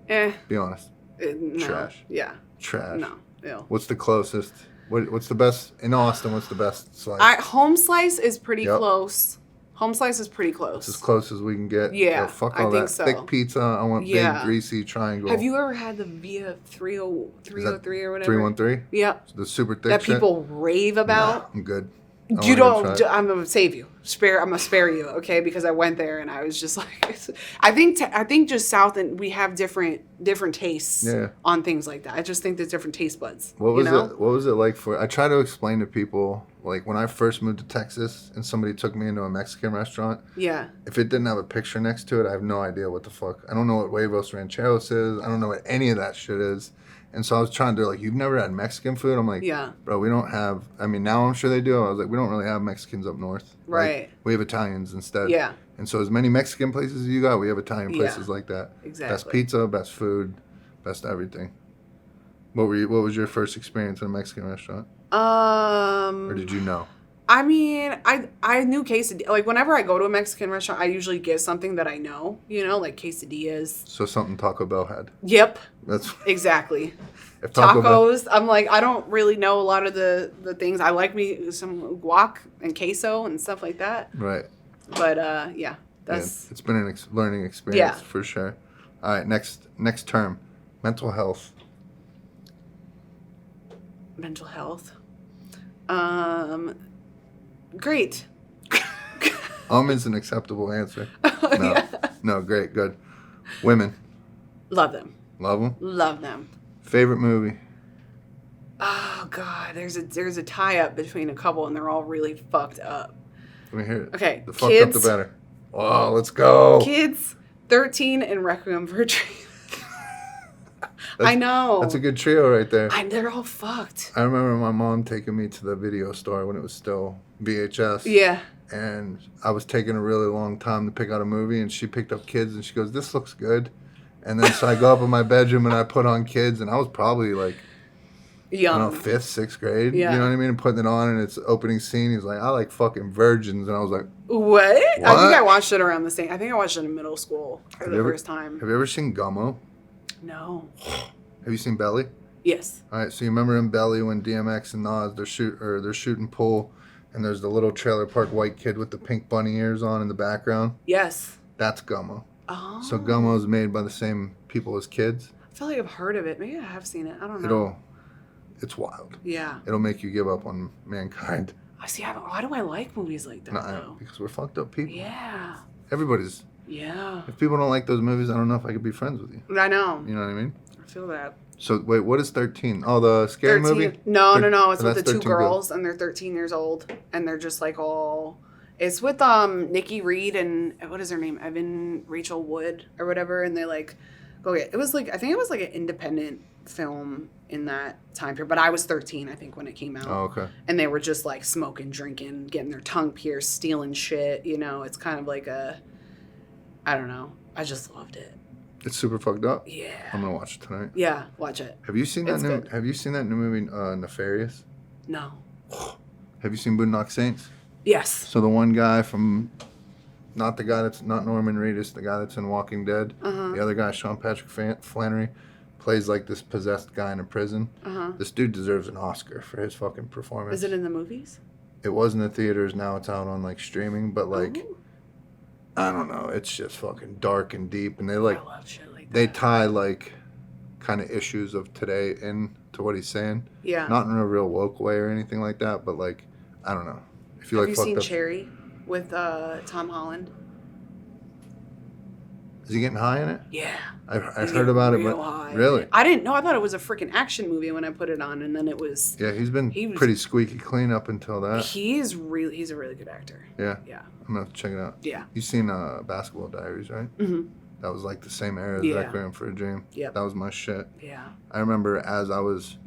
Eh, Be honest. no. Trash. Yeah, Trash. no, ew. What's the closest? What's the best in Austin? What's the best slice? Home slice is pretty Yep. close. Home slice is pretty close. It's as close as we can get. Yeah, Yo, fuck I all think that so. thick pizza. I want Yeah. big greasy triangle. Have you ever had the Via 303 or whatever? 313? Yep. The super thick That shit? people rave about. Nah, I'm good. You don't. I'm gonna save you. I'm gonna spare you, okay? Because I went there and I was just like, I think just south and we have different tastes on things like that. I just think there's different taste buds. What was you know? it? What was it like for? I try to explain to people like when I first moved to Texas and somebody took me into a Mexican restaurant. Yeah. If it didn't have a picture next to it, I have no idea what the fuck. I don't know what huevos rancheros is. I don't know what any of that shit is. And so I was trying to like, you've never had Mexican food? I'm like, Yeah. bro, we don't have. I mean, now I'm sure they do. I was like, we don't really have Mexicans up north. Right. Like, we have Italians instead. Yeah. And so as many Mexican places as you got, we have Italian places like that. Exactly. Best pizza, best food, best everything. What was your first experience in a Mexican restaurant? Or did you know? I mean, I knew quesadillas. Like, whenever I go to a Mexican restaurant, I usually get something that I know, you know, like quesadillas. So something Taco Bell had. Yep. That's exactly. if Taco Bell, Tacos. I'm like, I don't really know a lot of the things. I like me some guac and queso and stuff like that. right. But, yeah, that's... It's been an learning experience Yeah. for sure. All right, next term, mental health. Mental health. Great. Is an acceptable answer. Oh, No, yeah. no, great, good. Women, Love them. love them. Love them. Favorite movie? Oh God, there's a tie up between a couple, and they're all really fucked up. Let me hear it. Okay, The fucked up, the better. Oh, let's go. Kids, 13, and Requiem for a Dream. I know. That's a good trio right there. They're all fucked. I remember my mom taking me to the video store when it was still VHS. Yeah. And I was taking a really long time to pick out a movie, and she picked up Kids, and she goes, "This looks good." And then so I go up in my bedroom and I put on Kids, and I was probably like, Young. I don't know, 5th, 6th grade. Yeah. You know what I mean? And putting it on, and its opening scene, he's like, "I like fucking virgins," and I was like, What? I think I watched it around the same. I think I watched it in middle school for the first time. Have you ever seen Gummo? No. Have you seen Belly? Yes. All right, so you remember in Belly when DMX and Nas they're shooting pool, and there's the little trailer park white kid with the pink bunny ears on in the background. Yes. That's Gummo. Oh. So Gummo is made by the same people as Kids. I feel like I've heard of it. Maybe I have seen it. I don't know. It's wild. Yeah. It'll make you give up on mankind. I see. Why do I like movies like that though? Because we're fucked up people. Yeah. Everybody's. Yeah. If people don't like those movies, I don't know if I could be friends with you. I know. You know what I mean? I feel that. So wait, what is 13? Oh, the scary 13. movie? No. It's So with the that's 2 13 girls, and they're 13 years old, and they're just like all. It's with Nikki Reed and what is her name? Rachel Wood or whatever, and they like go get. It was like I think it was like an independent film in that time period, but I was 13 I think when it came out. Oh, okay. And they were just like smoking, drinking, getting their tongue pierced, stealing shit. You know, it's kind of like I don't know. I just loved it. It's super fucked up. Yeah. I'm gonna watch it tonight. Yeah, watch it. Have you seen that It's new? good. Have you seen that new movie, Nefarious? No. Have you seen Boondock Saints? Yes. So the one guy from, not the guy that's not Norman Reedus, the guy that's in Walking Dead. Uh-huh. The other guy, Sean Patrick Flannery, plays like this possessed guy in a prison. Uh-huh. This dude deserves an Oscar for his fucking performance. Is it in the movies? It was in the theaters. Now it's out on like streaming. But like, Ooh. I don't know. It's just fucking dark and deep, and they I like love shit like that. they tie like kind of issues of today into what he's saying. Yeah. Not in a real woke way or anything like that, but like, I don't know. If you Have like you fucked seen up, Cherry with Tom Holland? is he getting high in it? Yeah. I've heard about it, but high. really, I didn't know. I thought it was a freaking action movie when I put it on, and then it was. yeah, he was pretty squeaky clean up until that. He's a really good actor. Yeah, Yeah. I'm gonna have to check it out. Yeah. You seen Basketball Diaries, right? Mm-hmm. That was like the same era as Yeah. Requiem for a Dream. Yep. That was my shit. Yeah. I remember as I was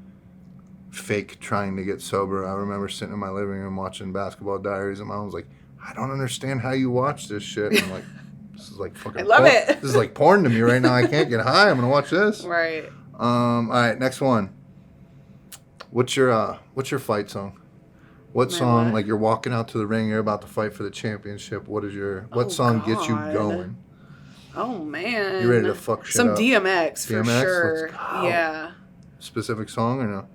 fake trying to get sober, I remember sitting in my living room watching Basketball Diaries, and my mom was like, "I don't understand how you watch this shit." And I'm like, "This is like fucking. I love it. This is like porn to me right now. I can't get high. I'm gonna watch this." Right. All right, next one. What's your fight song? What My song? what? Like you're walking out to the ring, you're about to fight for the championship. What Oh, song gets you God. going? Oh man. You ready to fuck shit Some up? DMX for DMX? sure. Let's go. Yeah. Specific song or no?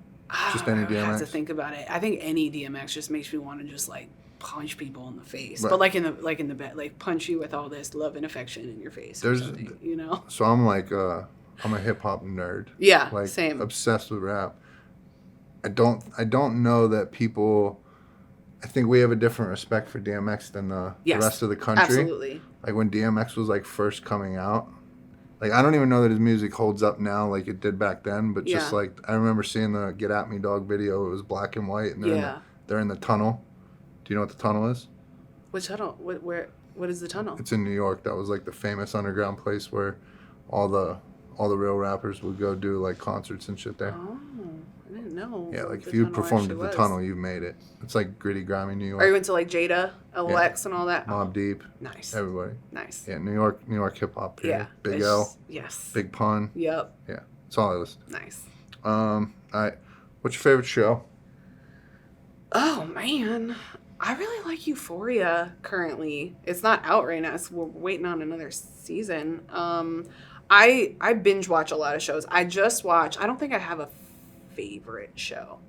Just any I have DMX? to think about it. I think any DMX just makes me want to just like punch people in the face, Right. but like in the bed, like punch you with all this love and affection in your face. Or There's- something, you know. So I'm like, I'm a hip hop nerd. Yeah. Like Same. obsessed with rap. I don't know that people. I think we have a different respect for DMX than the Yes, rest of the country. Absolutely. Like when DMX was like first coming out, like I don't even know that his music holds up now like it did back then. But just Yeah. like I remember seeing the "Get at Me Dog" video. It was black and white, and Yeah. they're in the tunnel. Do you know what the tunnel is? Which tunnel? What is the tunnel? It's in New York. That was like the famous underground place where all the real rappers would go do like concerts and shit there. Oh, I didn't know. Yeah, what like the if you tunnel performed actually at the was. tunnel, you've made it. It's like gritty, grimy New York. Are you into like Jada, LX, and all that? Mobb Deep, Nice. everybody. Nice. Yeah, New York hip hop. Yeah. Big It's- L, Yes. Big Pun. Yep. Yeah, that's all I listen Nice. to. All right, what's your favorite show? Oh man, I really like Euphoria currently. It's not out right now, so we're waiting on another season. I binge watch a lot of shows. I don't think I have a favorite show,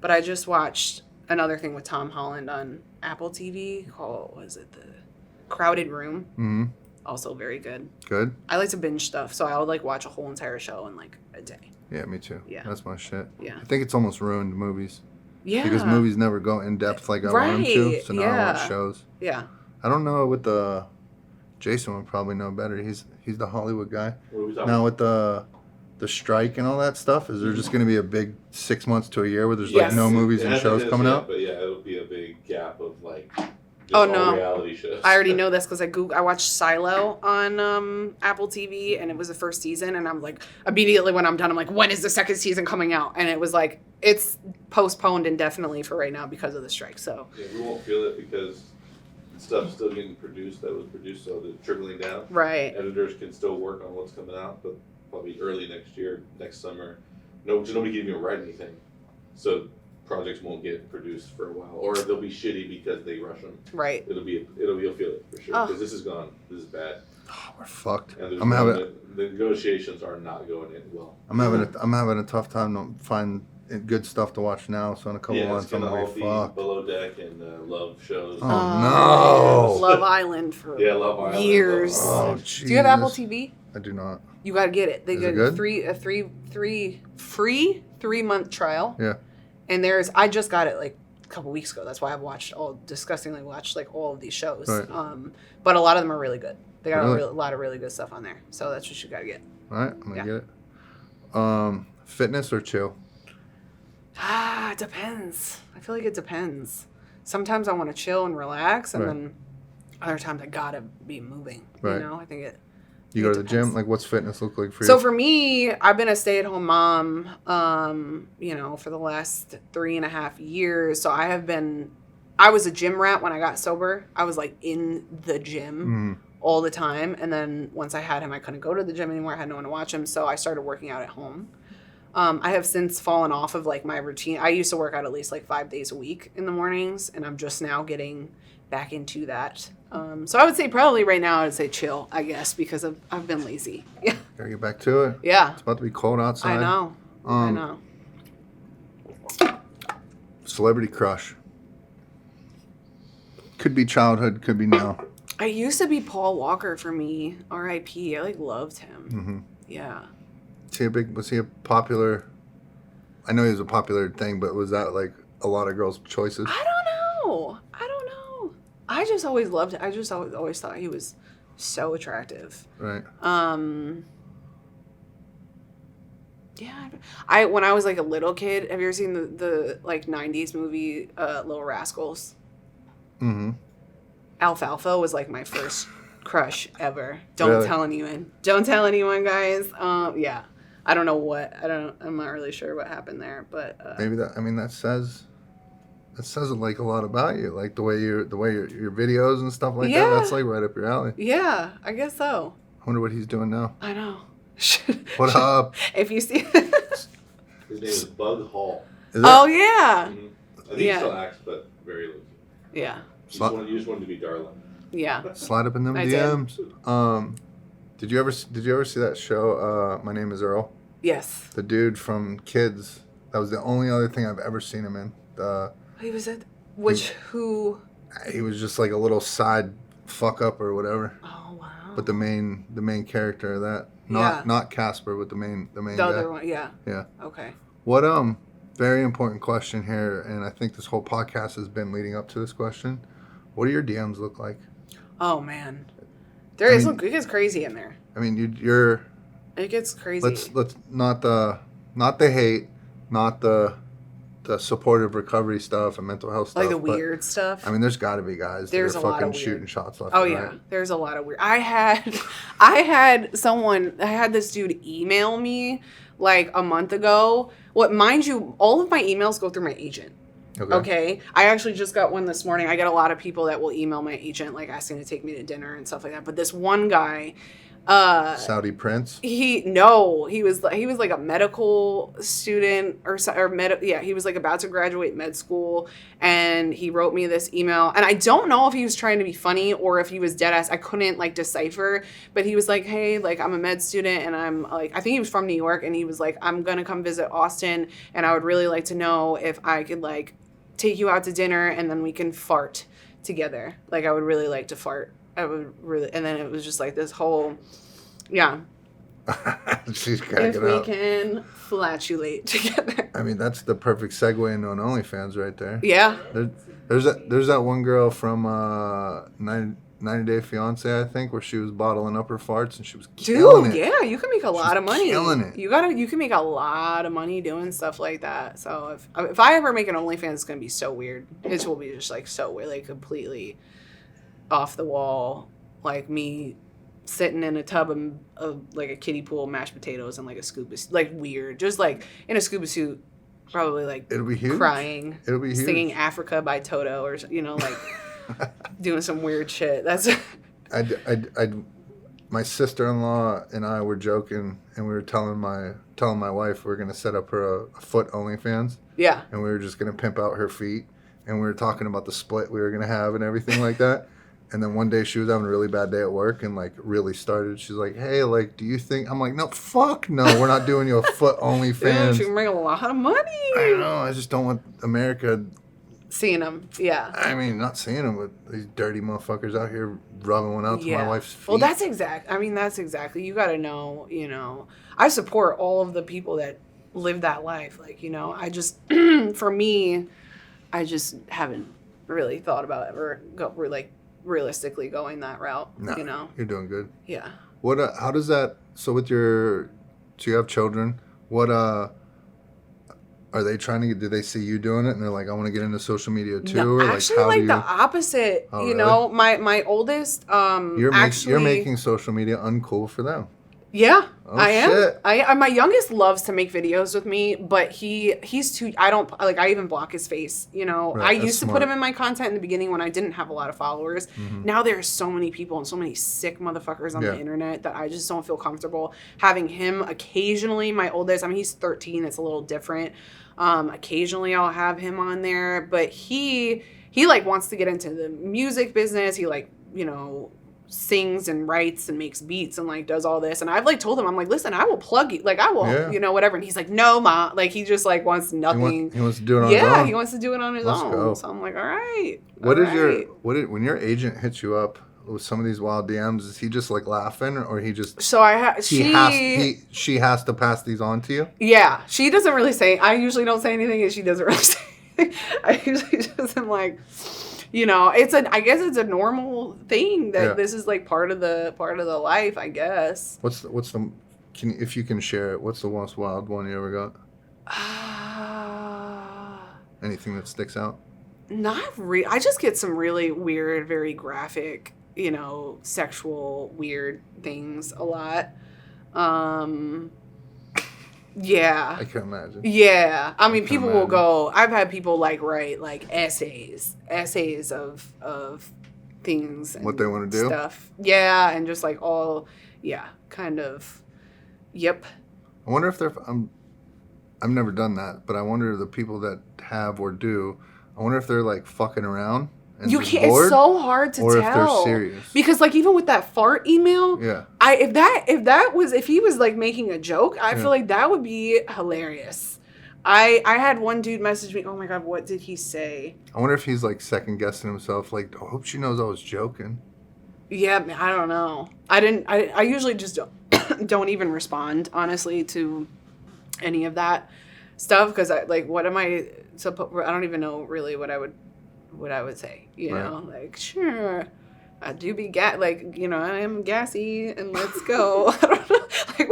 but I just watched another thing with Tom Holland on Apple TV called, was it The Crowded Room? Mm-hmm. Also very good. Good. I like to binge stuff, so I would like watch a whole entire show in like a day. Yeah, me too. Yeah. That's my shit. Yeah. I think it's almost ruined movies. Yeah. Because movies never go in depth like I want them to. So now I watch shows. Yeah. I don't know with the... Jason would probably know better. He's the Hollywood guy. What are we talking Now with the strike and all that stuff, is there just going to be a big 6 months to a year where there's like Yes. no movies It and hasn't shows hit us coming yet, out? But yeah, it'll be a big gap of like just Oh, all no. reality shows. I already know this because I watched Silo on Apple TV, and it was the first season, and I'm like, immediately when I'm done, I'm like, when is the second season coming out? And it was like, it's postponed indefinitely for right now because of the strike. So Yeah, we won't feel it because stuff's still getting produced that was produced, so they're trickling down. right, Editors can still work on what's coming out, but probably early next year, next summer. Nobody can even write anything, so projects won't get produced for a while, or they'll be shitty because they rush them. right. You'll feel it for sure Oh. because this is gone. This is bad, Oh, we're fucked. and I'm the negotiations are not going in well. I'm having a tough time to find good stuff to watch now. So in a couple months, It's I'm gonna gonna all be be fucked. below deck and love shows. Oh, no. Love Island for Love Island. years. Oh, Do you have Apple Jesus. TV? I do not. You gotta get it. They Is it get good? a free 3-month trial. Yeah. And I just got it like a couple weeks ago. That's why I've disgustingly watched like all of these shows. Right. But a lot of them are really good. They got Really? a lot of really good stuff on there. So that's what you gotta get. All right, I'm gonna Yeah. get it. Fitness or chill? It depends. I feel like it depends. Sometimes I want to chill and relax, and Right. then other times I gotta be moving. Right. You know, I think it. You go It to the depends. gym? Like, what's fitness look like for you? So for me, I've been a stay-at-home mom, for the last 3.5 years. So I was a gym rat when I got sober. I was like in the gym all the time. And then once I had him, I couldn't go to the gym anymore. I had no one to watch him. So I started working out at home. I have since fallen off of like my routine. I used to work out at least like 5 days a week in the mornings, and I'm just now getting back into that. So I would say probably right now I would say chill, I guess, because I've been lazy. Yeah. Gotta get back to it. Yeah. It's about to be cold outside. I know. I know. Celebrity crush. Could be childhood, could be now. I used to be Paul Walker for me. R.I.P. I like loved him. Mm-hmm. Yeah. Was he a popular? I know he was a popular thing, but was that like a lot of girls' choices? I don't know. I just always loved it. I just always thought he was so attractive. Right. Yeah. When I was like a little kid, have you ever seen the like 90s movie Little Rascals? Mm-hmm. Alfalfa was like my first crush ever. Don't Really? tell anyone. Don't tell anyone, guys. Yeah. I don't know I'm not really sure what happened there, but Maybe that says like a lot about you, like the way your videos and stuff like Yeah. that. That's like right up your alley. yeah, I guess so. I wonder what he's doing now. I know. What up? If you see His name is Bug Hall. Is it? Oh yeah. Mm-hmm. I think Yeah. he still acts, but very low. Yeah. You just wanted to be Darla. Yeah. Slide up in them I did. DMs. Did you ever see that show? My Name Is Earl. Yes. The dude from Kids. That was the only other thing I've ever seen him in. He was who? He was just like a little side fuck up or whatever. Oh wow. But the main character of that, Yeah. not Casper, but the main the guy. other one, yeah. Yeah. Okay. What very important question here, and I think this whole podcast has been leading up to this question. What do your DMs look like? Oh man. It gets crazy in there. I mean, you're. It gets crazy. Let's not the hate, not the supportive recovery stuff and mental health stuff. like the but, weird stuff. I mean, there's got to be guys There's that a are lot fucking of weird. shooting shots left. Oh and yeah, right. there's a lot of weird. I had this dude email me like a month ago. What, mind you, all of my emails go through my agent. Okay. I actually just got one this morning. I get a lot of people that will email my agent like asking to take me to dinner and stuff like that. But this one guy, Saudi Prince. he was like a medical student he was like about to graduate med school, and he wrote me this email, and I don't know if he was trying to be funny or if he was dead ass. I couldn't like decipher, but he was like, hey, like I'm a med student and I'm like, I think he was from New York, and he was like, I'm gonna come visit Austin and I would really like to know if I could like take you out to dinner and then we can fart together. Like I would really like to fart. I would really, and then it was just like this whole, yeah. She's cracking if we up. can flatulate together. I mean, that's the perfect segue into an OnlyFans right there. Yeah. There's that one girl from 90 Day Fiance, I think, where she was bottling up her farts and she was killing it. Yeah, you can make a lot of money. Killing it. You can make a lot of money doing stuff like that. So if I ever make an OnlyFans, it's gonna be so weird. It will be just like so weird, like completely off the wall, like me sitting in a tub of like a kiddie pool of mashed potatoes and like a scuba, like weird, just like in a scuba suit, probably like It'll be huge. crying, It'll be huge. singing Africa by Toto, or like doing some weird shit. That's my sister-in-law and I were joking, and we were telling my wife we were gonna set up her a foot OnlyFans, yeah. and we were just gonna pimp out her feet, and we were talking about the split we were gonna have and everything like that. And then one day she was having a really bad day at work and like really started. She's like, "Hey, like, do you think?" I'm like, "No, fuck no, we're not doing you a foot Yeah, OnlyFans." she can make a lot of money. I know. I just don't want America. Seeing them, yeah. I mean, not seeing them with these dirty motherfuckers out here rubbing one out to my wife's feet. Well, that's exactly. You got to know, I support all of the people that live that life. Like, I just, for me, I just haven't really thought about ever realistically going that route, No, you're doing good. Yeah. What? How does that? So so you have children. What? Are they trying to? Do they see you doing it and they're like, I want to get into social media too? No, or actually, how the opposite. Oh, you really? know, my oldest, You're making social media uncool for them. Yeah, Oh, I am. shit. My youngest loves to make videos with me, but he's too. I don't like. I even block his face. Right, I that's used to put smart. him in my content in the beginning when I didn't have a lot of followers. Now there's so many people and so many sick motherfuckers on Yeah. the internet that I just don't feel comfortable having him. Occasionally, my oldest. I mean, he's 13. It's a little different. Occasionally, I'll have him on there, but he like wants to get into the music business. He sings and writes and makes beats and like does all this, and I've like told him, I'm like, listen, I will plug you, like I will, whatever, and he's like, no, ma, like he just like wants nothing. He wants to do it on his own. Yeah, he wants to do it on his Let's own. go. So I'm like, all right. When your agent hits you up with some of these wild DMs, is he just like laughing, or he just So she has to pass these on to you? Yeah, she doesn't really say. I usually don't say anything, and she doesn't really say anything. I usually just am like, I guess it's a normal thing that this is like part of the life, I guess. If you can share it, what's the most wild one you ever got? Anything that sticks out? Not really. I just get some really weird, very graphic, sexual weird things a lot. Yeah. I can't imagine. Yeah. I mean, people will imagine. go, I've had people like write like essays of things and What they wanna do? stuff. Yeah, and just like all kind of yep. I wonder if I've never done that, but I wonder the people that have or do, I wonder if they're like fucking around and You just can't. bored, It's so hard to or tell. if they're serious. Because like even with that fart email, Yeah. if he was like making a joke, I Yeah. feel like that would be hilarious. I had one dude message me. Oh my god, what did he say? I wonder if he's like second guessing himself. Like, I hope she knows I was joking. Yeah, I don't know. I usually just don't even respond honestly to any of that stuff because what am I supposed? I don't even know really what I would say. Like sure. I do be I am gassy and let's go. I don't know. Like,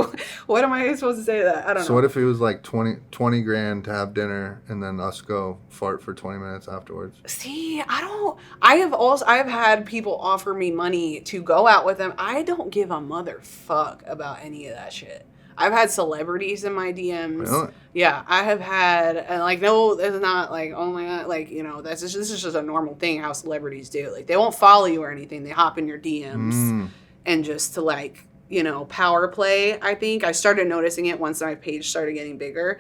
what am I supposed to say to that? I don't know. So what if it was like 20 grand to have dinner and then us go fart for 20 minutes afterwards? See, I have had people offer me money to go out with them. I don't give a motherfuck about any of that shit. I've had celebrities in my DMs. Really? Yeah, I have had, and no, it's not like, oh my god, this is just a normal thing how celebrities do. Like, they won't follow you or anything. They hop in your DMs and just to power play. I think I started noticing it once my page started getting bigger,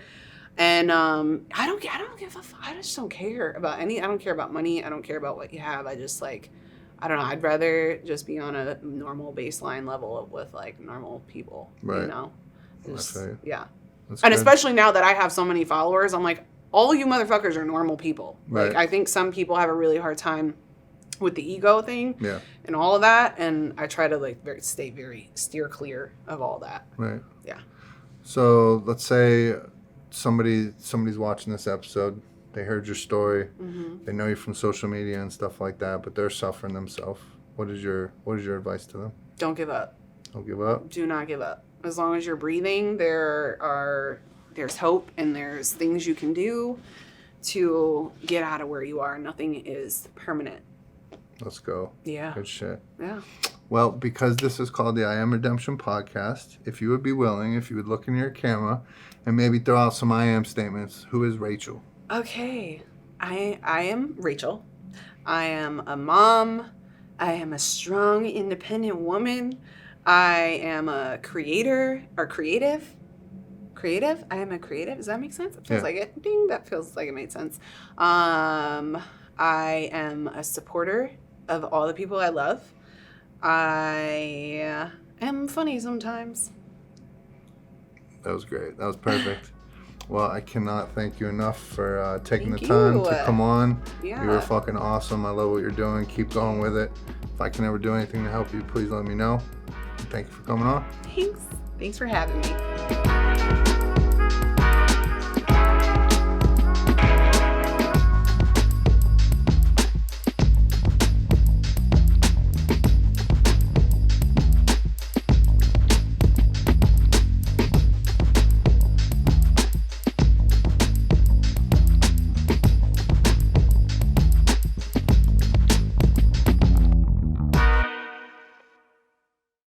and I don't give a fuck. I just don't care about I don't care about money. I don't care about what you have. I just I don't know. I'd rather just be on a normal baseline level with normal people. Right. Just, That's right. yeah. That's And good. especially now that I have so many followers, I'm like, all you motherfuckers are normal people. Right. I think some people have a really hard time with the ego thing Yeah. and all of that. And I try to like steer clear of all that. Right. Yeah. So let's say somebody's watching this episode. They heard your story. Mm-hmm. They know you from social media and stuff like that, but they're suffering themselves. What is your advice to them? Don't give up. Don't give up. Do not give up. As long as you're breathing, there's hope and there's things you can do to get out of where you are. Nothing is permanent. Let's go. Yeah. Good shit. Yeah. Well, because this is called the I Am Redemption podcast, if you would be willing, if you would look into your camera and maybe throw out some I am statements. Who is Rachel? Okay. I am Rachel. I am a mom. I am a strong, independent woman. I am a creator or creative. Creative? I am a creative. Does that make sense? It feels like it. Ding. That feels like it made sense. I am a supporter of all the people I love. I am funny sometimes. That was great. That was perfect. Well, I cannot thank you enough for taking Thank the time you. to come on. Yeah. You were fucking awesome. I love what you're doing. Keep going with it. If I can ever do anything to help you, please let me know. Thank you for coming on. Thanks. Thanks for having me.